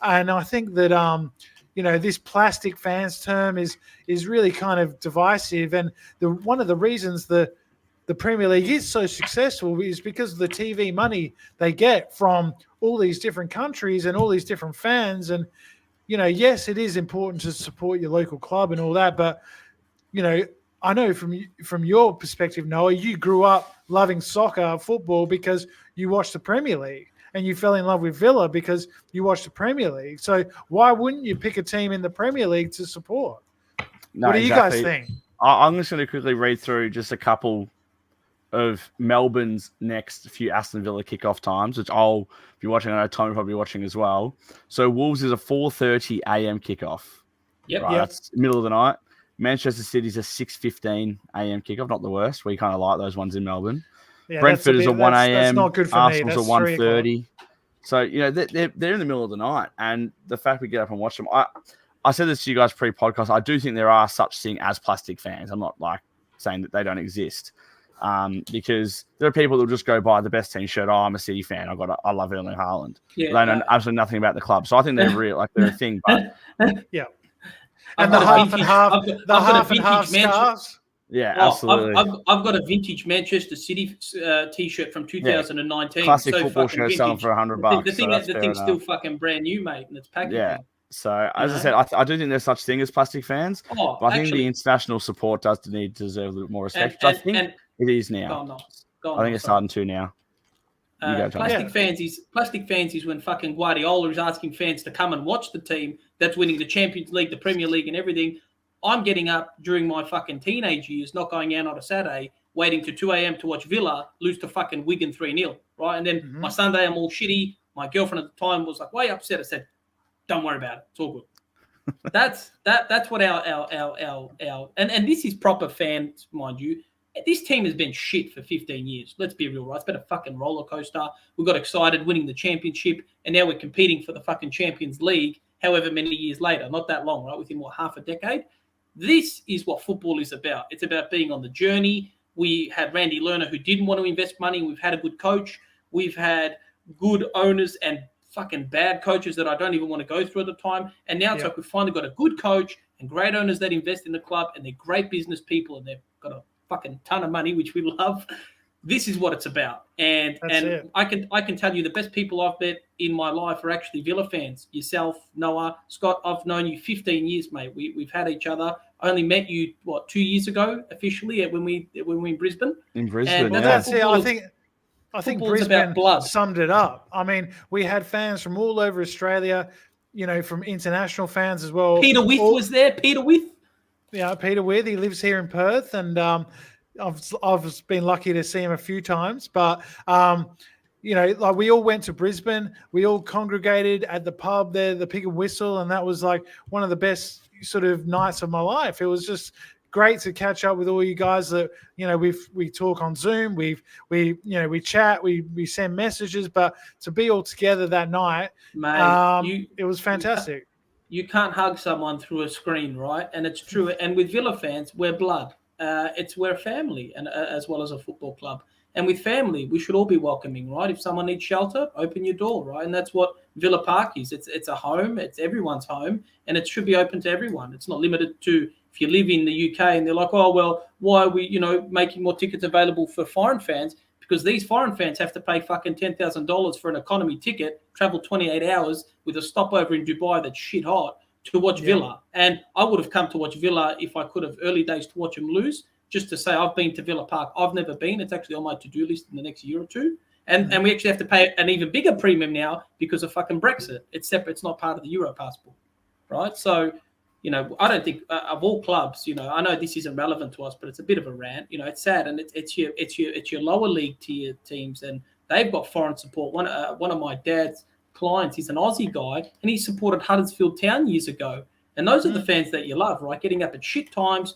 And I think that, this plastic fans term is really kind of divisive. And one of the reasons the Premier League is so successful is because of the TV money they get from all these different countries and all these different fans. And, yes, it is important to support your local club and all that. But, I know from your perspective, Noah, you grew up loving soccer, football, because you watched the Premier League. And you fell in love with Villa because you watched the Premier League. So why wouldn't you pick a team in the Premier League to support? No, what do you guys think? I'm just going to quickly read through just a couple of Melbourne's next few Aston Villa kickoff times, which I'll be watching. I know Tommy will probably be watching as well. So Wolves is a 4:30 a.m. kickoff. Yep. Right, that's middle of the night. Manchester City's a 6:15 a.m. kickoff. Not the worst. We kind of like those ones in Melbourne. Yeah, Brentford is a 1 a.m. That's not good for Arsenal's me. a 1:30. So, they're in the middle of the night. And the fact we get up and watch them, I said this to you guys pre-podcast. I do think there are such thing as plastic fans. I'm not saying that they don't exist. Because there are people that will just go buy the best team shirt. Oh, I'm a City fan. I love Erling Haaland. Yeah, they know absolutely nothing about the club. So I think they're real, they're a thing. But yeah. And the half and half scarves. Yeah, absolutely. I've got a vintage Manchester City T-shirt from 2019. Classic football shirt selling for $100. The thing's still fucking brand new, mate, and it's packaging. Yeah. So as I said, I do think there's such thing as plastic fans. But I think the international support does deserve a little more respect. I think it is now. I think it's starting to now. Plastic fans is when fucking Guardiola is asking fans to come and watch the team that's winning the Champions League, the Premier League, and everything. I'm getting up during my fucking teenage years, not going out on a Saturday, waiting to 2 a.m. to watch Villa lose to fucking Wigan 3-0, right? And then my Sunday, I'm all shitty. My girlfriend at the time was like way upset. I said, "Don't worry about it. It's all good." That's what our and this is proper fans, mind you. This team has been shit for 15 years. Let's be real, right? It's been a fucking roller coaster. We got excited winning the championship, and now we're competing for the fucking Champions League. However many years later, not that long, right? Within half a decade. This is what football is about. It's about being on the journey. We had Randy Lerner who didn't want to invest money. We've had a good coach. We've had good owners and fucking bad coaches that I don't even want to go through at the time. And now it's like we've finally got a good coach and great owners that invest in the club, and they're great business people, and they've got a fucking ton of money, which we love. This is what it's about. And I can tell you the best people I've met in my life are actually Villa fans. Yourself, Noah, Scott, I've known you 15 years, mate. We've had each other. I only met you 2 years ago officially when we were in Brisbane. In Brisbane, and that's it. I think Brisbane summed it up. I mean, we had fans from all over Australia, from international fans as well. Peter With was there. Peter With. Yeah, Peter With. He lives here in Perth, and I've been lucky to see him a few times. But we all went to Brisbane. We all congregated at the pub there, the Pig and Whistle, and that was like one of the best sort of nights of my life. It was just great to catch up with all you guys that we talk on Zoom, we chat, we send messages, but to be all together that night, mate, it was fantastic. You can't hug someone through a screen, right? And it's true. And with Villa fans, we're blood. We're a family, and as well as a football club. And with family, we should all be welcoming, right? If someone needs shelter, open your door, right? And that's what Villa Park is. It's a home. It's everyone's home, and it should be open to everyone. It's not limited to if you live in the UK and they're like, oh, well, why are we, making more tickets available for foreign fans? Because these foreign fans have to pay fucking $10,000 for an economy ticket, travel 28 hours with a stopover in Dubai that's shit hot to watch Villa. And I would have come to watch Villa if I could have early days to watch them lose, just to say I've been to Villa Park. I've never been. It's actually on my to-do list in the next year or two. And we actually have to pay an even bigger premium now because of fucking Brexit. It's separate. It's not part of the Euro passport, right? So, I don't think of all clubs, I know this isn't relevant to us, but it's a bit of a rant. It's sad, and it's your lower league tier teams, and they've got foreign support. One of my dad's clients, he's an Aussie guy, and he supported Huddersfield Town years ago. And those are the fans that you love, right? Getting up at shit times.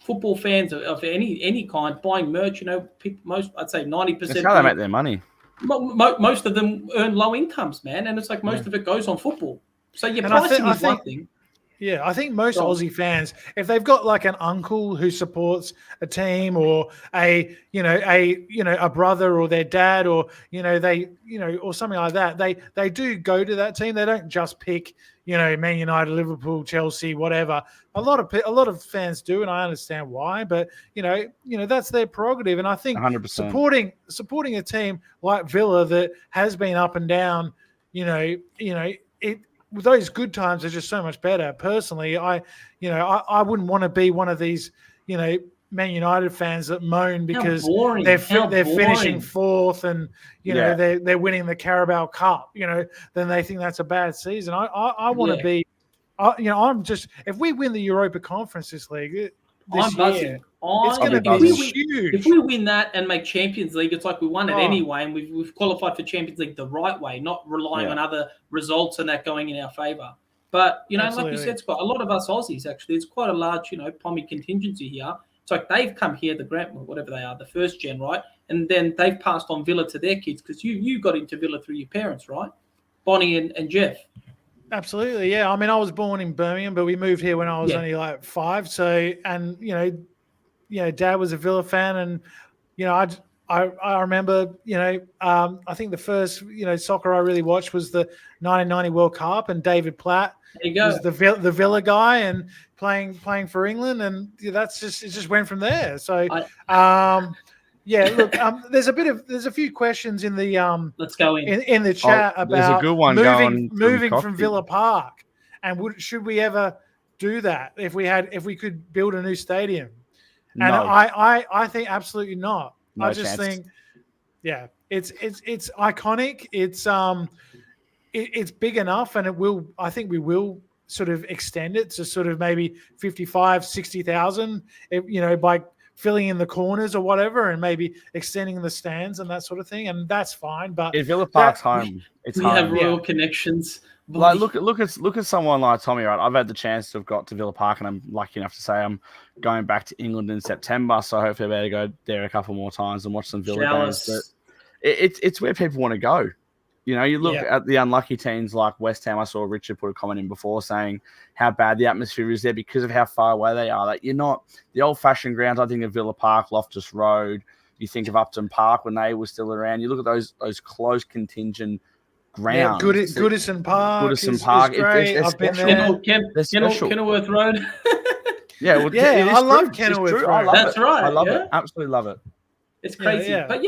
Football fans of any kind, buying merch. I'd say 90%. That's how they make their money. Most of them earn low incomes, man, and it's like most of it goes on football. So your pricing is one thing. Yeah, I think most Aussie fans, if they've got like an uncle who supports a team, or a brother or their dad, or or something like that, they do go to that team. They don't just pick Man United, Liverpool, Chelsea, whatever. A lot of fans do, and I understand why. But that's their prerogative. And I think 100%. supporting a team like Villa that has been up and down, those good times are just so much better. Personally, I wouldn't want to be one of these, Man United fans that moan because they're finishing fourth and they're winning the Carabao Cup. Then they think that's a bad season. I want to be, I'm just, if we win the Europa Conference this league this year, it's going to be huge. If we win that and make Champions League, it's like we won it anyway, and we've qualified for Champions League the right way, not relying on other results and that going in our favour. But, like you said, Scott, a lot of us Aussies, actually, it's quite a large, Pommy contingency here. It's like they've come here, the Grant, whatever they are, the first gen, right? And then they've passed on Villa to their kids because you got into Villa through your parents, right? Bonnie and Jeff. Absolutely, yeah. I mean, I was born in Birmingham, but we moved here when I was only like 5. So, and Dad was a Villa fan, and I remember I think the first soccer I really watched was the 1990 World Cup, and David Platt was the Villa guy and playing for England, and it just went from there. So look, there's a few questions in the let's go in the chat about there's a good one moving from Villa Park, and should we ever do that if we could build a new stadium? No. And I think absolutely not. No I just think, it's iconic. It's big enough, and I think we will sort of extend it to sort of maybe 55, 60,000, by filling in the corners or whatever, and maybe extending the stands and that sort of thing. And that's fine. But if Villa Park's home, it's we home. have royal connections. Like look at someone like Tommy, right? I've had the chance to have got to Villa Park, and I'm lucky enough to say I'm going back to England in September, so hopefully I'll be able to go there a couple more times and watch some Villa games. But it's where people want to go. You look at the unlucky teams like West Ham. I saw Richard put a comment in before saying how bad the atmosphere is there because of how far away they are. Like you're not the old-fashioned grounds. I think of Villa Park, Loftus Road. You think of Upton Park when they were still around. You look at those close contingent grounds. Goodison Park. Is great. I've been there. Kenilworth Road. I love Kenilworth Road. That's right. I love it. Absolutely love it. It's crazy. But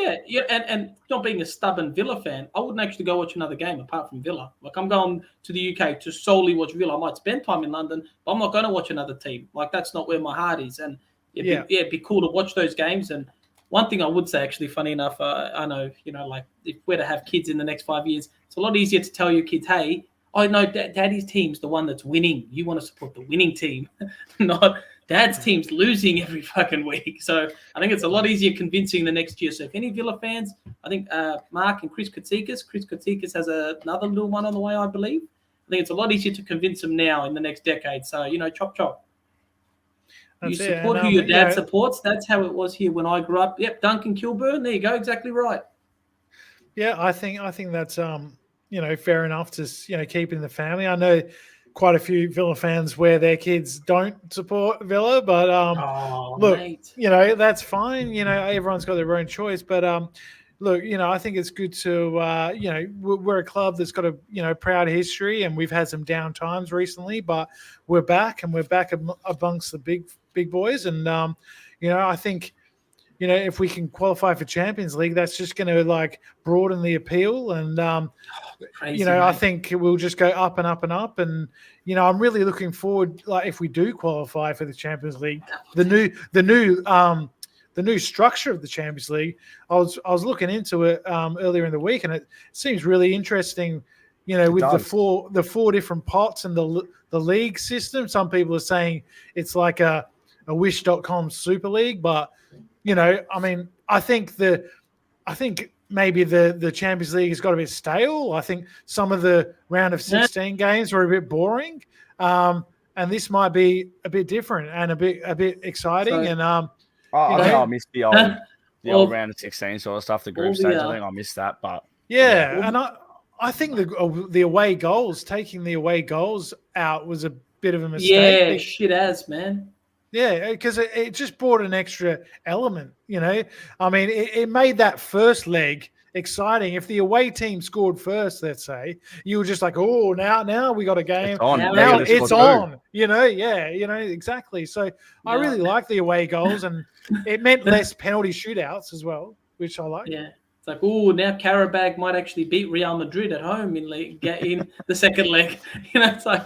and not being a stubborn Villa fan, I wouldn't actually go watch another game apart from Villa. Like I'm going to the UK to solely watch Villa. I might spend time in London, but I'm not going to watch another team. Like that's not where my heart is. And it'd be cool to watch those games. And one thing I would say, actually, funny enough, I know, like if we're to have kids in the next 5 years, it's a lot easier to tell your kids, hey, I know Daddy's team's the one that's winning. You want to support the winning team, not Dad's team's losing every fucking week. So I think it's a lot easier convincing the next year. So if any Villa fans, I think Mark and Chris Kotsikas has another little one on the way, I believe. I think it's a lot easier to convince them now in the next decade. So, chop, chop. You support who your dad supports. That's how it was here when I grew up. Yep, Duncan Kilburn. There you go. Exactly right. Yeah, I think that's fair enough to keep in the family. I know quite a few Villa fans where their kids don't support Villa, but look, mate. that's fine. Everyone's got their own choice, but look, I think it's good to we're a club that's got a proud history, and we've had some down times recently, but we're back amongst the big boys, and I think if we can qualify for Champions League, that's just going to broaden the appeal, and Crazy, I mate. think we'll just go up and up and up, and I'm really looking forward. If we do qualify for the Champions League, the new structure of the Champions League, I was looking into it earlier in the week, and it seems really interesting. With the four different pots and the league system. Some people are saying it's like a Wish.com Super League, but I think maybe the Champions League has got a bit stale. I think some of the round of 16 games were a bit boring, and this might be a bit different and a bit exciting. I think I missed the old round of 16 sort of stuff, the group stage. I think I missed that, but and I think the away goals, taking the away goals out, was a bit of a mistake. Yeah, shit ass, man. Yeah, because it just brought an extra element, it made that first leg exciting. If the away team scored first, let's say, you were just like, oh, now we got a game. It's on. Now it's on. Exactly. So I really like the away goals, and it meant less penalty shootouts as well, which I like. Yeah. It's like, now Karabag might actually beat Real Madrid at home in the second leg. It's like,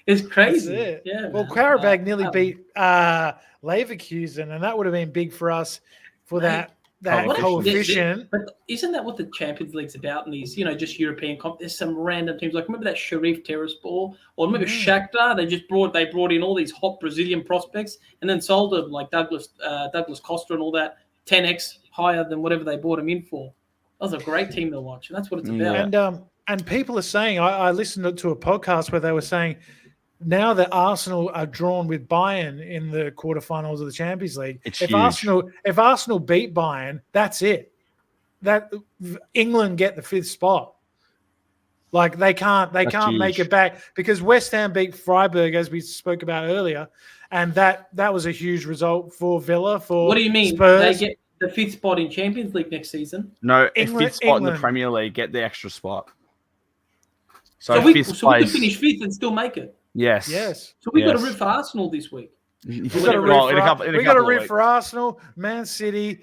it's crazy. That's it. Yeah. Well, Karabag nearly beat Leverkusen, and that would have been big for us for that coefficient. But isn't that what the Champions League's about in these, just European there's some random teams. Like, remember that Sharif Tiraspol? Or remember Shakhtar? They brought in all these hot Brazilian prospects and then sold them, like Douglas Costa and all that, 10x higher than whatever they bought him in for. That was a great team to watch, and that's what it's about. And people are saying, I listened to a podcast where they were saying, now that Arsenal are drawn with Bayern in the quarterfinals of the Champions League, if Arsenal beat Bayern, that's it. That England get the 5th spot. Like they can't make it back, because West Ham beat Freiburg, as we spoke about earlier, and that was a huge result for Villa. What do you mean? Spurs. They get the 5th spot in Champions League next season? No, England, 5th spot in the Premier League, get the extra spot. So we can finish 5th and still make it. Yes. So we've got to root for Arsenal this week. We've got to root for Arsenal, Man City,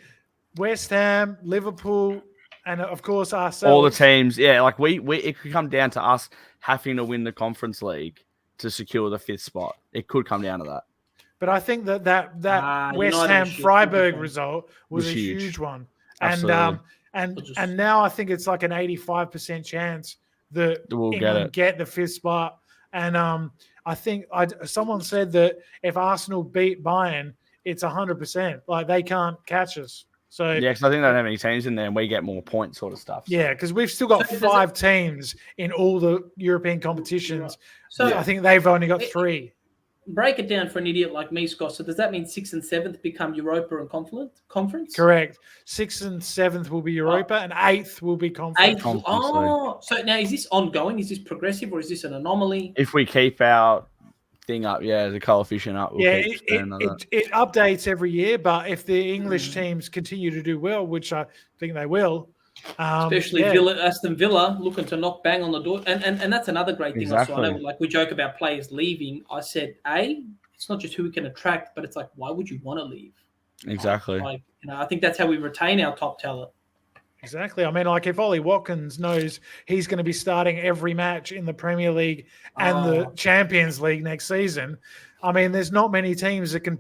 West Ham, Liverpool, and of course ourselves. All the teams, it could come down to us having to win the Conference League to secure the 5th spot. It could come down to that. But I think that West Ham Freiburg result was a huge one, and now I think it's like an 85% chance that we'll get the 5th spot. And I think someone said that if Arsenal beat Bayern, it's 100%. Like they can't catch us. So because I think they don't have any teams in there, and we get more points, sort of stuff. Yeah, because we've still got 5 teams in all the European competitions. So I think they've only got 3. Break it down for an idiot like me, Scott. So does that mean 6th and 7th become Europa and conference? Correct. 6th and 7th will be Europa, and 8th will be conference. 8th. So now is this ongoing? Is this progressive, or is this an anomaly? If we keep our thing up, the coefficient up. It updates every year, but if the English teams continue to do well, which I think they will, especially Aston Villa looking to knock bang on the door, and that's another great thing. Also, I know, like we joke about players leaving. I said, it's not just who we can attract, but it's like, why would you want to leave? Exactly. I think that's how we retain our top talent. Exactly. I mean, like if Ollie Watkins knows he's going to be starting every match in the Premier League and the Champions League next season, I mean, there's not many teams that can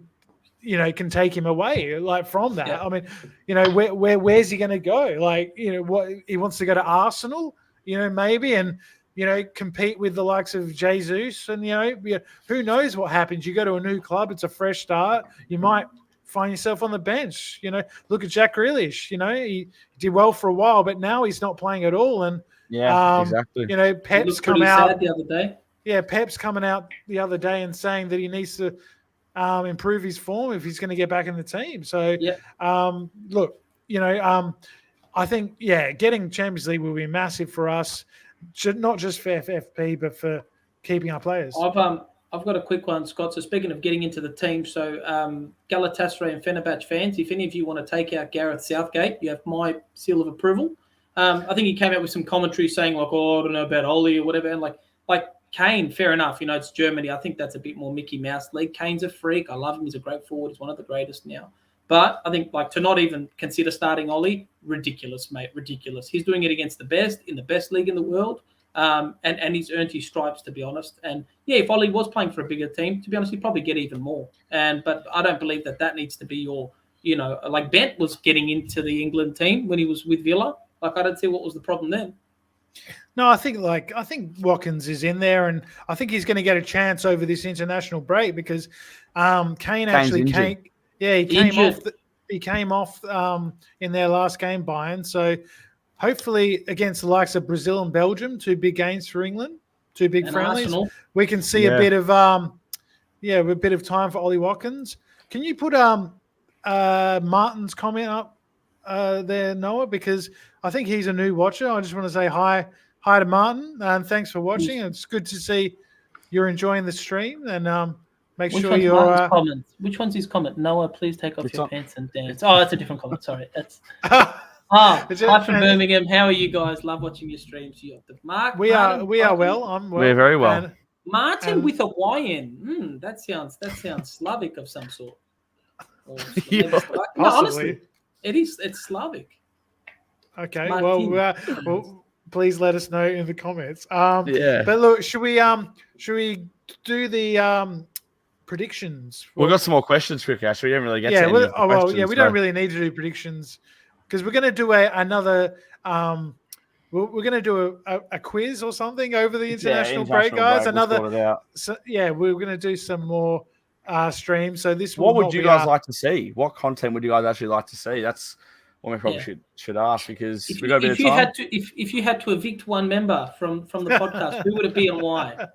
take him away from that. Yeah. I mean, where's he going to go? What he wants to go to Arsenal, maybe, and compete with the likes of Jesus, and who knows what happens? You go to a new club, it's a fresh start. You might find yourself on the bench. Look at Jack Grealish. He did well for a while, but now he's not playing at all. And exactly. Pep's come out the other day. Yeah, Pep's coming out the other day and saying that he needs to improve his form if he's going to get back in the team. So, look, I think getting Champions League will be massive for us, not just for FFP, but for keeping our players. I've got a quick one, Scott. So speaking of getting into the team, so Galatasaray and Fenerbahce fans, if any of you want to take out Gareth Southgate, you have my seal of approval. I think he came out with some commentary saying like, "Oh, I don't know about Oli or whatever," and like Kane, fair enough. You know, it's Germany. I think that's a bit more Mickey Mouse league. Kane's a freak. I love him. He's a great forward. He's one of the greatest now. But I think to not even consider starting Oli, ridiculous, mate, ridiculous. He's doing it against the best in the best league in the world. And he's earned his stripes, to be honest. And yeah, if Oli was playing for a bigger team, to be honest, he'd probably get even more. But I don't believe that needs to be your, like Bent was getting into the England team when he was with Villa. Like I don't see what was the problem then. No, I think Watkins is in there, and I think he's going to get a chance over this international break because Kane actually came. Yeah, he came off in their last game, Bayern. So hopefully against the likes of Brazil and Belgium, 2 big games for England, 2 big and friendlies, Arsenal. We can see a bit of time for Ollie Watkins. Can you put Martin's comment up there, Noah? Because I think he's a new watcher. I just want to say hi to Martin, and thanks for watching. It's good to see you're enjoying the stream, and make sure you're. Which one's his comment? Noah, please take off your pants and dance. Oh, that's a different comment. Sorry, that's. Hi from Birmingham. How are you guys? Love watching your streams. Mark. We are well. I'm well. We're very well. Martin with a Y-N. That sounds Slavic of some sort. No, honestly, it's Slavic. Okay. Well, please let us know in the comments. But look, should we do the predictions? We've got some more questions quick, Ash. We didn't really get to any of the questions. We don't really need to do predictions because we're going to do another. We're going to do a quiz or something over the international break, guys. We're going to do some more streams. So this. What would you guys like to see? What content would you guys actually like to see? That's what we probably should ask because we got a bit of time. If you had to evict one member from the podcast, who would it be and why?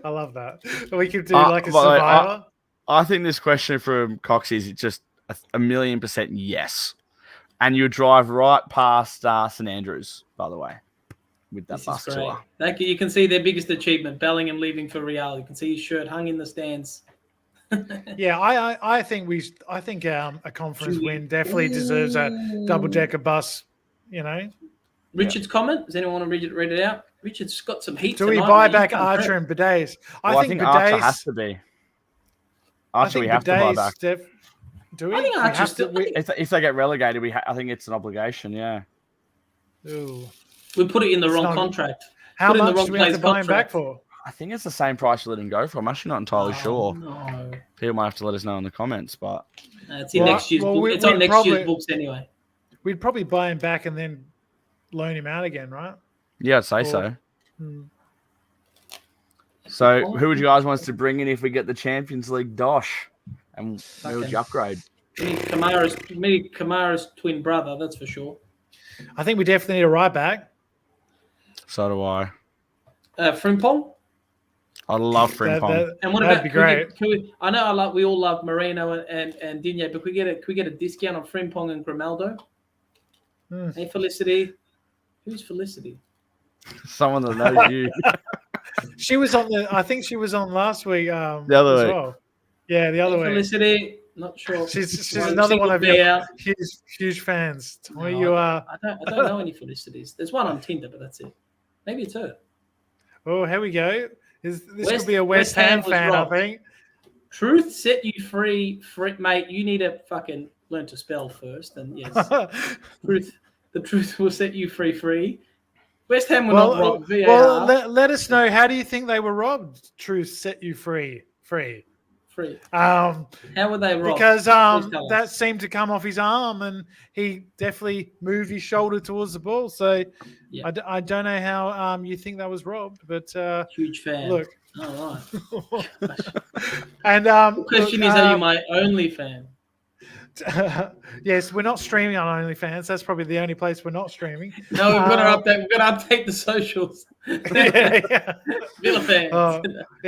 I love that. We could do like a survivor. I think this question from Cox is just 1,000,000% yes. And you drive right past St Andrews, by the way, with that bus tour. Thank you. You can see their biggest achievement, Bellingham leaving for Real. You can see his shirt hung in the stands. Yeah, I think a conference win definitely deserves a double-decker bus, Richard's comment, does anyone want to read it out? Richard's got some heat. Do we buy back Archer and Bidace? I think Archer has to be. Archer we have to buy back. Do we? I think Archer still. If they get relegated, I think it's an obligation, yeah. Ooh. We put it in the wrong contract. How much do we have to buy him back for? I think it's the same price you let him go for. I'm actually not entirely sure. No. People might have to let us know in the comments, but it's in next year's book. It's on next year's books anyway. We'd probably buy him back and then loan him out again, right? Yeah, I'd say so. So, who would you guys want us to bring in if we get the Champions League dosh? And who would you upgrade? Kamara's twin brother, that's for sure. I think we definitely need a right back. So do I. Frimpong? I love Frimpong. And what that'd be great. We all love Moreno and Digne, but could we get a discount on Frimpong and Grimaldo? Hey, Felicity. Who's Felicity? Someone that knows you. She was on I think she was on last week. The other week. Well. Yeah, the other week. Felicity, not sure. She's another one of your huge fans. You are. I don't know any Felicities. There's one on Tinder, but that's it. Maybe it's her. Oh, here we go. This could be a West Ham fan, I think. Truth set you free, mate. You need to fucking learn to spell first, and yes, the truth will set you free. West Ham were not robbed. VAR. Well, let us know. How do you think they were robbed? Truth set you free. How were they robbed? Because that seemed to come off his arm, and he definitely moved his shoulder towards the ball. So I don't know how you think that was robbed, but huge fan. Look, all right. And the question is, are you my only fan? Yes, we're not streaming on OnlyFans. That's probably the only place we're not streaming. No, we've got to update the socials. Yeah. Villa fans.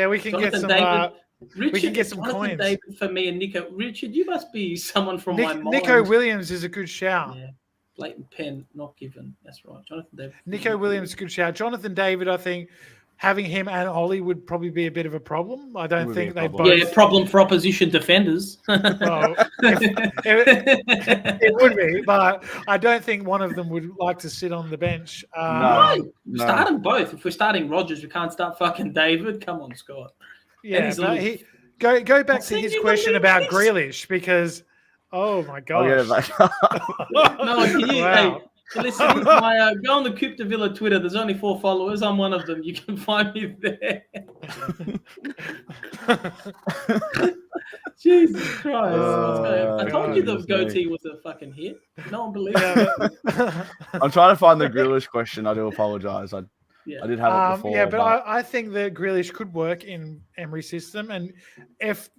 We can get some. Richard, we can get some coins. David for me and Nico. Richard, you must be someone from my mind. Nico Williams is a good shout. Yeah. Blatant pen not given. That's right. Jonathan David. Nico Williams, good shout. Jonathan David, I think having him and Ollie would probably be a bit of a problem. I don't think they both. Yeah, problem for opposition defenders. Well, it would be, but I don't think one of them would like to sit on the bench. No. Start them both. If we're starting Rodgers, we can't start fucking David. Come on, Scott. Yeah, go back to his question about Grealish because, oh my gosh. No, can you? Wow. Hey, listen, go on the Coop De Villa Twitter. There's only 4 followers. I'm one of them. You can find me there. Jesus Christ. I told you the goatee was a fucking hit. No one believes it. I'm trying to find the Grealish question. I do apologise. I did have it before. Yeah, but I think that Grealish could work in Emery's system. And if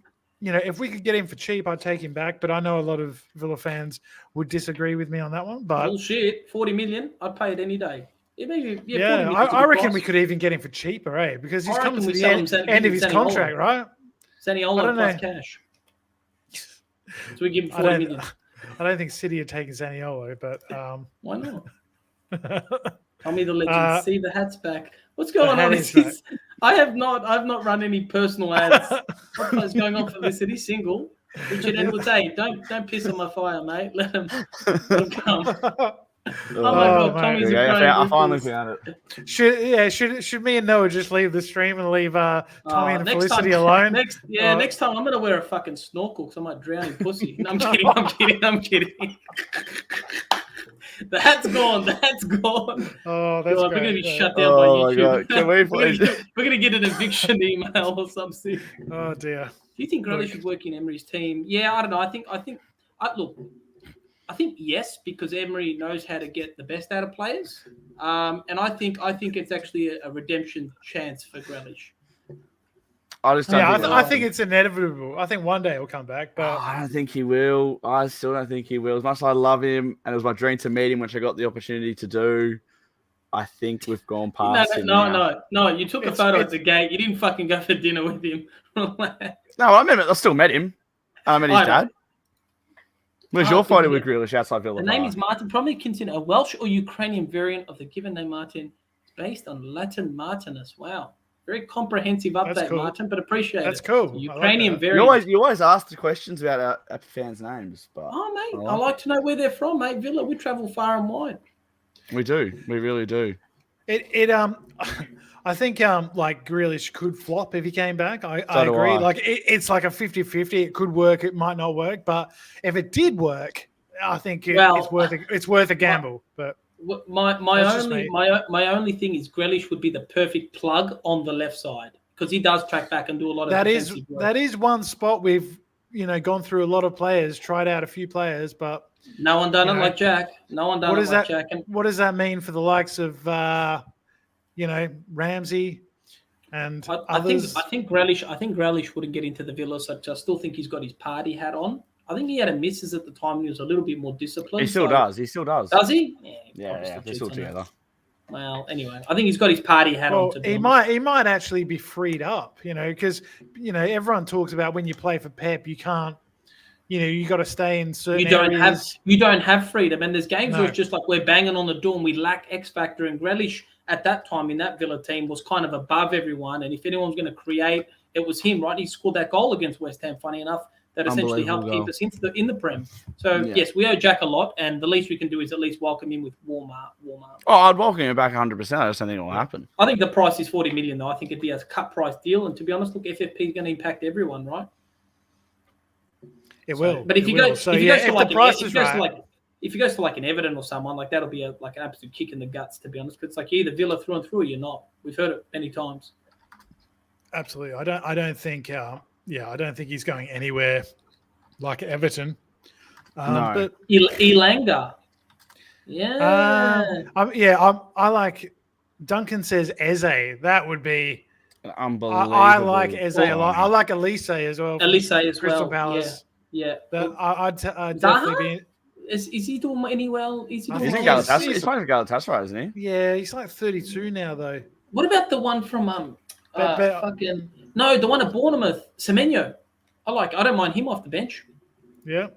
we could get him for cheap, I'd take him back. But I know a lot of Villa fans would disagree with me on that one. But bullshit, 40 million, I'd pay it any day. I reckon we could even get him for cheaper, eh? Because he's coming to the end of his contract, right? Zaniolo plus cash. So we give him 40 million. I don't think City are taking Zaniolo, but why not? Tommy the legend, see the hats back. What's going on? I've not run any personal ads. What's going on for the City single? Richard Edwards, hey, don't piss on my fire, mate. Let him come. Oh my God, Tommy's a great. I finally found it. Should me and Noah just leave the stream and leave Tommy and Felicity alone? Next time I'm gonna wear a fucking snorkel because I might drown in pussy. No, I'm kidding. The hat's gone. Oh, that's God, great. We're going to be shut down by YouTube. Can we please? We're going to get an eviction email or something. Oh, dear. Do you think Grealish should work in Emery's team? Yeah, I don't know. I think yes, because Emery knows how to get the best out of players. And I think it's actually a redemption chance for Grealish. I think it's inevitable. I think one day he'll come back, but I don't think he will. I still don't think he will. As much as I love him, and it was my dream to meet him, which I got the opportunity to do, I think we've gone past him. No. You took a photo at the gate. You didn't fucking go for dinner with him. No, I still met him. I met his dad. Where's your photo with Grealish outside Villa? The name is Martin, probably considered a Welsh or Ukrainian variant of the given name Martin, based on Latin Martinus. Wow. Very comprehensive update, cool. Martin, but appreciate That's it. cool. Ukrainian variant. You always ask the questions about our fans' names. But mate, I like to know where they're from, mate. Villa, we travel far and wide. We do. We really do. I think like Grealish could flop if he came back. I agree. Like it's like a 50-50. It could work. It might not work. But if it did work, I think it's worth a gamble. But my only thing is Grealish would be the perfect plug on the left side because he does track back and do a lot of defensive work. That is one spot we've gone through a lot of players, tried out a few players, but no one done it like Jack. No one done it like Jack. And what does that mean for the likes of Ramsey and others? I think Grealish wouldn't get into the Villa, so I still think he's got his party hat on. I think he had a misses at the time. He was a little bit more disciplined. He still does. Does he? Yeah. They're still together. Well, anyway, I think he's got his party hat on. He might actually be freed up, because everyone talks about when you play for Pep, you can't, you got to stay in certain areas. You don't have freedom, and there's games where it's just like we're banging on the door and we lack X factor. And Grealish at that time in that Villa team was kind of above everyone, and if anyone's going to create, it was him, right? He scored that goal against West Ham. Funny enough. That essentially helped keep us in the Prem. So, yes, we owe Jack a lot, and the least we can do is at least welcome him with warm arms. Oh, I'd welcome him back 100%. I just don't think it will happen. I think the price is 40 million, though. I think it'd be a cut price deal. And to be honest, look, FFP is going to impact everyone, right? It will. But if he goes to like an Everton or someone, like that'll be like an absolute kick in the guts, to be honest. Because it's like you're either Villa through and through or you're not. We've heard it many times. Absolutely. I don't think he's going anywhere like Everton. No. But Elanga. Yeah. I like Duncan says Eze. That would be unbelievable. I like Eze a lot. I like Elise as well. Crystal Palace. Yeah. I'd definitely be. Is he doing any well? He's in Galatasaray. He's playing for Galatasaray, isn't he? Yeah, he's like 32 now, though. What about the one from the one at Bournemouth, Semenyo? I don't mind him off the bench. Yeah.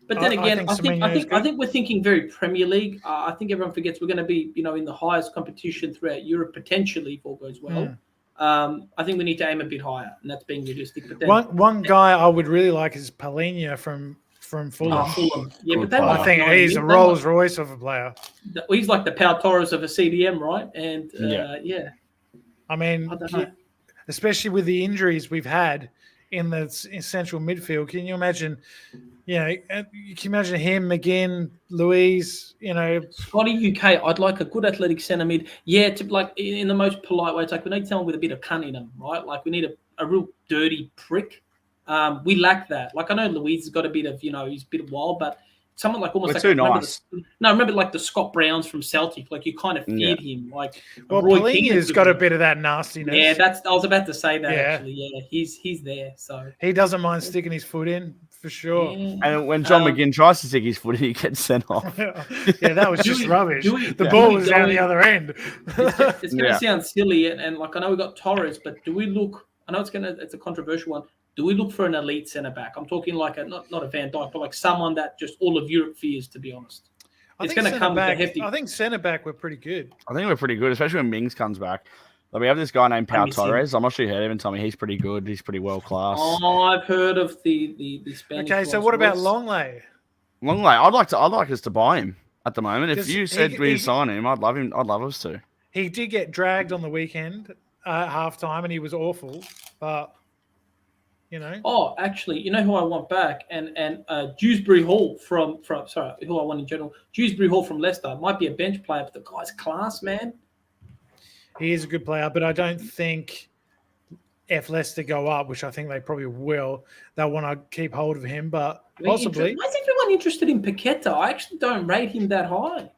But then again, I Semenyo's think we're thinking very Premier League. I think everyone forgets we're going to be, in the highest competition throughout Europe potentially if all goes well. I think we need to aim a bit higher, and that's being realistic. But then, one guy I would really like is Palhinha from Fulham. Fulham. Yeah, Good but they player. I think he's a Rolls Royce of a player. He's like the Pau Torres of a CDM, right? And yeah. I mean, I don't know. especially with the injuries we've had in the central midfield, can you imagine? You can imagine him, McGinn, Louise. Scotty UK. I'd like a good athletic centre mid. Yeah, to like in the most polite way. It's like we need someone with a bit of cunt in him, right? Like we need a real dirty prick. We lack that. Like I know Louise has got a bit of, he's a bit wild, but someone like almost We're like too nice. Remember like the Scott Browns from Celtic. Like you kind of feared him. Like Palhinha's got a bit of that nastiness. Yeah, I was about to say that Yeah. actually. Yeah, he's there. So He doesn't mind sticking his foot in for sure. yeah. And when John McGinn tries to stick his foot in, he gets sent off. Yeah, that was just rubbish. The do ball we was go down in- the other end. It's going to sound silly, and like I know we got Torres, but do we look? I know it's a controversial one. Do we look for an elite centre back? I'm talking like not a Van Dijk, but like someone that just all of Europe fears. To be honest, it's going to come with a hefty. I think centre back we're pretty good. I think we're pretty good, especially when Mings comes back. Like we have this guy named Pau miss him. Torres. I'm not sure you heard of him, Tommy. He's pretty good. He's pretty world class. Oh, I've heard of the Spanish. Okay, so Rolls what about Royce. Longley? Longley, I'd like us to buy him at the moment. If Because you said we sign him, I'd love him. I'd love us to. He did get dragged on the weekend at halftime, and he was awful. But Oh, actually, you know who I want back, and Dewsbury Hall from sorry, who I want in general. Dewsbury Hall from Leicester might be a bench player, but the guy's class, man. he is a good player. But I don't think if Leicester go up, which I think they probably will, they'll want to keep hold of him. But possibly. Why is everyone interested in Paqueta? I actually don't rate him that high.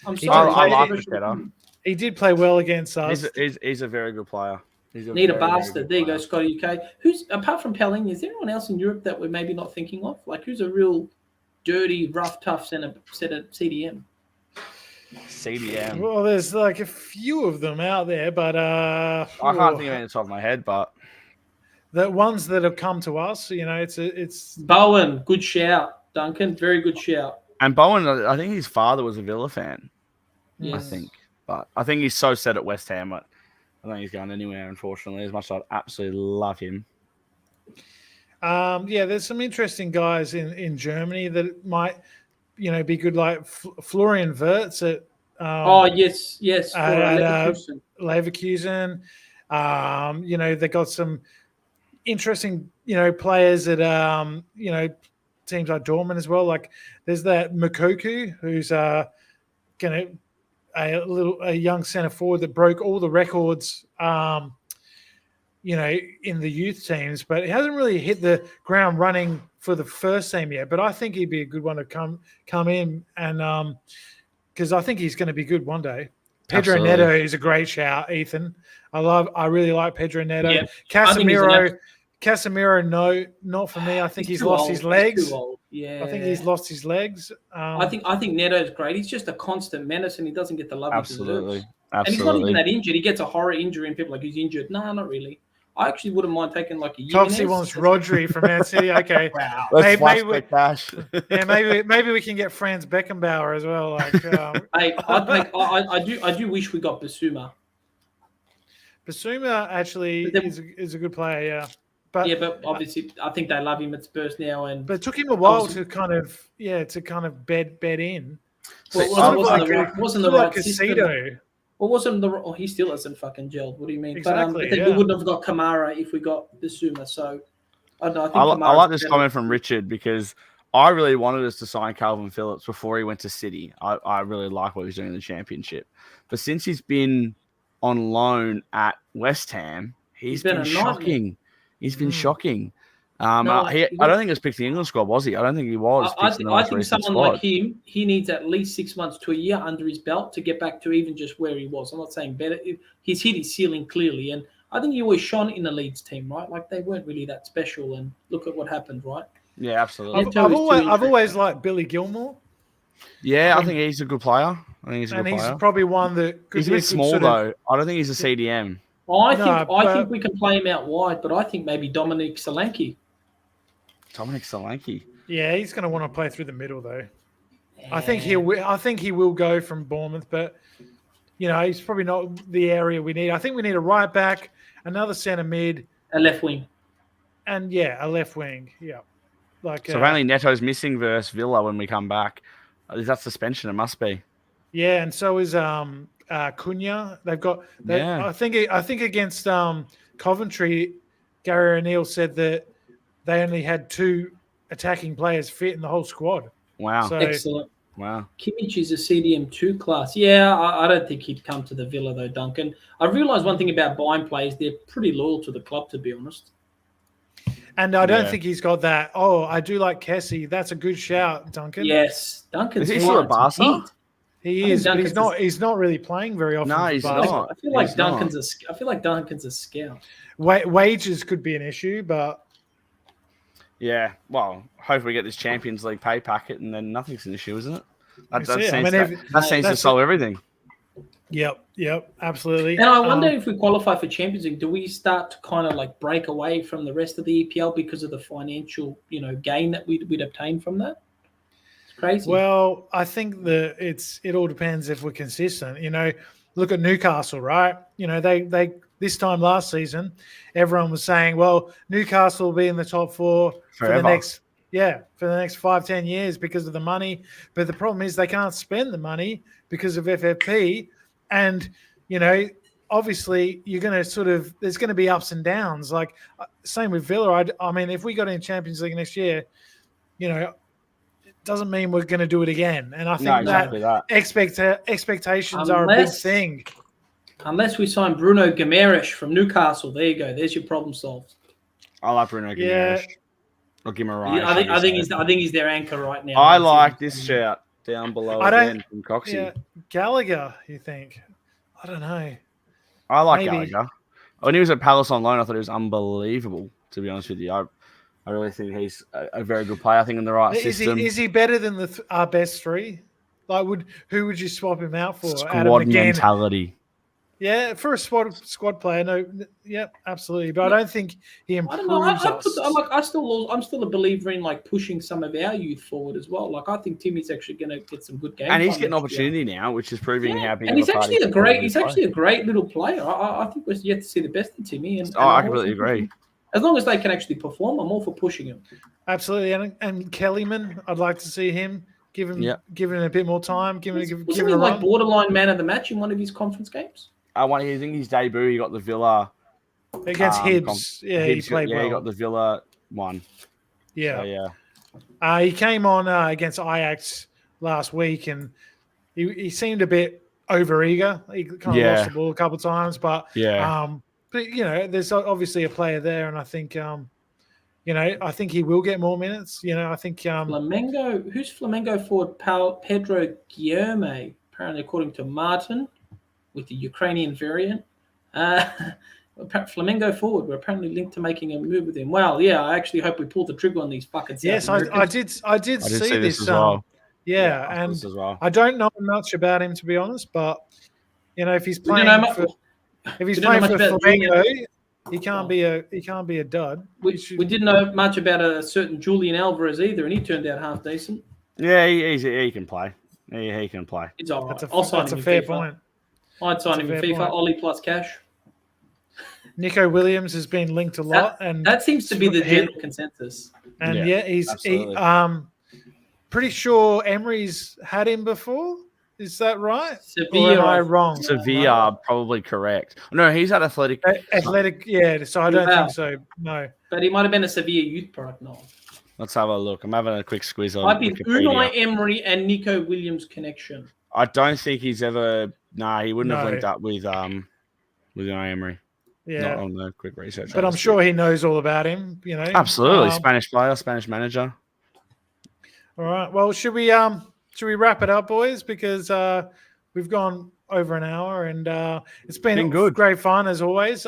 I'm He sorry. I like Paqueta. He did play well against us. He's a very good player. Need a bastard. There you go, Scotty UK. Who's apart from Palhinha, is there anyone else in Europe that we're maybe not thinking of? Like who's a real dirty, rough, tough centre CDM? CDM. Well, there's like a few of them out there, but I can't think of any on the top of my head, but the ones that have come to us, it's Bowen, good shout. Duncan, very good shout. and Bowen, I think his father was a Villa fan. Yes. I think, but I think he's so set at West Ham. I don't think he's going anywhere, unfortunately. As much as I'd absolutely love him. there's some interesting guys in Germany that might, be good, like Florian Wirtz at Yes. at, Leverkusen. Leverkusen. They got some interesting, players at teams like Dortmund as well. Like there's that Mokoku who's a young centre forward that broke all the records, in the youth teams, but he hasn't really hit the ground running for the first team yet. But I think he'd be a good one to come in, and because I think he's going to be good one day. Pedro Absolutely. Neto is a great shout, Ethan. I really like Pedro Neto. Yeah. Casemiro, no, not for me. I think he's lost his legs. He's too old. Yeah, I think he's lost his legs. I think Neto's great. He's just a constant menace, and he doesn't get the love he Absolutely. deserves. And he's not even that injured. He gets a horror injury, and people are like, he's injured. No, not really. I actually wouldn't mind taking like a year. Topsy wants Rodri from Man City. Okay. Wow. Let's Maybe flash the cash. Yeah, maybe we can get Franz Beckenbauer as well. Like, Hey, I do wish we got Basuma. Basuma actually is a good player. Yeah, But obviously I think they love him at Spurs now, but it took him a while to kind of bed in. Well, wasn't the right system. Casino. Well, wasn't the? Oh, he still hasn't fucking gelled. What do you mean? Exactly, but then we wouldn't have got Kamara if we got Basuma. So I don't know. I think I like Kamara's this better. comment from Richard because I really wanted us to sign Calvin Phillips before he went to City. I really like what he was doing in the Championship. But since he's been on loan at West Ham, he's been shocking. He's been shocking. I don't think he was picked the England squad, was he? I don't think he was. I think someone like him, he needs at least 6 months to a year under his belt to get back to even just where he was. I'm not saying better. He's hit his ceiling clearly. And I think he always shone in the Leeds team, right? Like they weren't really that special. And look at what happened, right? Yeah, absolutely. I've always liked Billy Gilmore. Yeah, I think he's a good player. He's probably one that could he's a bit small though. I don't think he's a CDM. I think we can play him out wide, but I think maybe Dominic Solanke. Dominic Solanke. Yeah, he's going to want to play through the middle though. I think he will go from Bournemouth, but he's probably not the area we need. I think we need a right back, another centre mid, a left wing, and a left wing. Yeah, so apparently Neto's missing versus Villa when we come back. Is that suspension? It must be. Yeah, and so is Cunha. They've got. I think against Coventry, Gary O'Neill said that they only had 2 attacking players fit in the whole squad. Wow. So, excellent. Wow. Kimmich is a CDM2 class. Yeah, I don't think he'd come to the Villa though, Duncan. I've realised one thing about buying players, they're pretty loyal to the club, to be honest. And I don't think he's got that. Oh, I do like Kessie. That's a good shout, Duncan. Yes. Duncan's is he still a Barca? He is, but he's not really playing very often. No, he's not. I feel like Duncan's a scout. Wages could be an issue, but yeah. Well, hopefully we get this Champions League pay packet, and then nothing's an issue, isn't it? That seems to solve everything. Yep, absolutely. And I wonder if we qualify for Champions League, do we start to kind of like break away from the rest of the EPL because of the financial, gain that we'd obtain from that? It's crazy. Well, I think it all depends if we're consistent. Look at Newcastle, right? They this time last season, everyone was saying, well, Newcastle will be in the top 4 forever. for the next 5-10 years because of the money. But the problem is they can't spend the money because of FFP. And, obviously you're going to there's going to be ups and downs. Like same with Villa. I mean, if we got in Champions League next year, it doesn't mean we're going to do it again. And I think expectations are a big thing. Unless we sign Bruno Guimaraes from Newcastle. There you go. There's your problem solved. I like Bruno Guimaraes. Yeah. Or Guimaraes. I think he's their anchor right now. I like this shout down below again from Coxie. Yeah, Gallagher, you think? I don't know. I like Gallagher. When he was at Palace on loan, I thought he was unbelievable, to be honest with you. I really think he's a very good player. I think in the right system. Is he better than our best 3? Like, who would you swap him out for? Squad mentality. Yeah, for a squad player, no, yeah, absolutely. But I don't think he improves us. I'm still a believer in like pushing some of our youth forward as well. Like I think Timmy's actually going to get some good games, and he's getting opportunity now, which is proving how big. And he's actually a great little player. I think we're yet to see the best in Timmy. I completely agree. As long as they can actually perform, I'm all for pushing him. Absolutely, and Kellyman, I'd like to see him. Give him a bit more time. Give him like borderline man of the match in one of his conference games. I think his debut, he got the Villa against Hibs. He played well. He got the Villa one. Yeah, so, he came on against Ajax last week, and he seemed a bit overeager. He kind of lost the ball a couple of times, but there's obviously a player there, and I think I think he will get more minutes. I think Flamengo. Who's Flamengo forward? Pedro Guilherme, apparently according to Martin, with the Ukrainian variant. Flamengo forward. We're apparently linked to making a move with him. Well, yeah, I actually hope we pull the trigger on these fucking South Yes, Americans. I did see this as well. Yeah, and I don't know much about him, to be honest, but if he's playing for Flamengo, he can't be a dud. We didn't know much about a certain Julian Alvarez either, and he turned out half decent. Yeah, he can play. He can play. It's all right. That's a fair point. I'd sign him in FIFA, Ollie plus cash. Nico Williams has been linked a lot, and that seems to be the general consensus. And he's pretty sure Emery's had him before. Is that right? Sevilla, or am I wrong? Sevilla, probably correct. No, he's had Athletic. Yeah. So I don't think so. No, but he might have been a Sevilla youth product. No. Let's have a look. I'm having a quick squeeze on. I've been Unai Emery and Nico Williams connection. I don't think he's ever. He wouldn't have linked up with Unai Emery. Yeah, not on the quick research. But I'm sure he knows all about him. Absolutely, Spanish player, Spanish manager. All right. Well, should we wrap it up, boys? Because we've gone over an hour, and it's been good, great fun as always.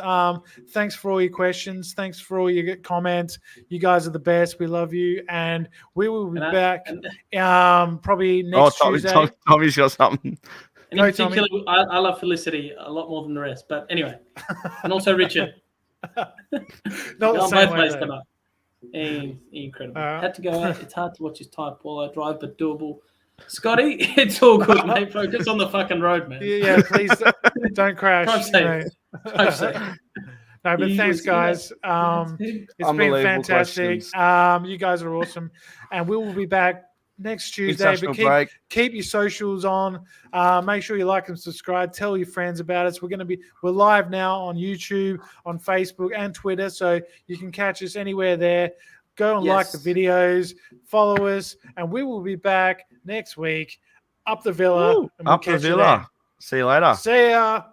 Thanks for all your questions. Thanks for all your comments. You guys are the best. We love you, and we will be back probably next Tuesday. Tommy's got something. And in particular, I love Felicity a lot more than the rest. But anyway, and also Richard. Not the same way, Incredible. Had to go out. It's hard to watch his tight ball I drive, but doable. Scotty, it's all good, mate. Focus on the fucking road, man. Yeah, please don't crash. Drive safe. Drive safe. No, but thanks, guys. It's been fantastic. You guys are awesome, and we will be back next Tuesday. But keep your socials on. Make sure you like and subscribe. Tell your friends about us. We're live now on YouTube, on Facebook, and Twitter, so you can catch us anywhere there. Go and like the videos, follow us, and we will be back next week. Up the Villa. Up the Villa. See you later. See ya.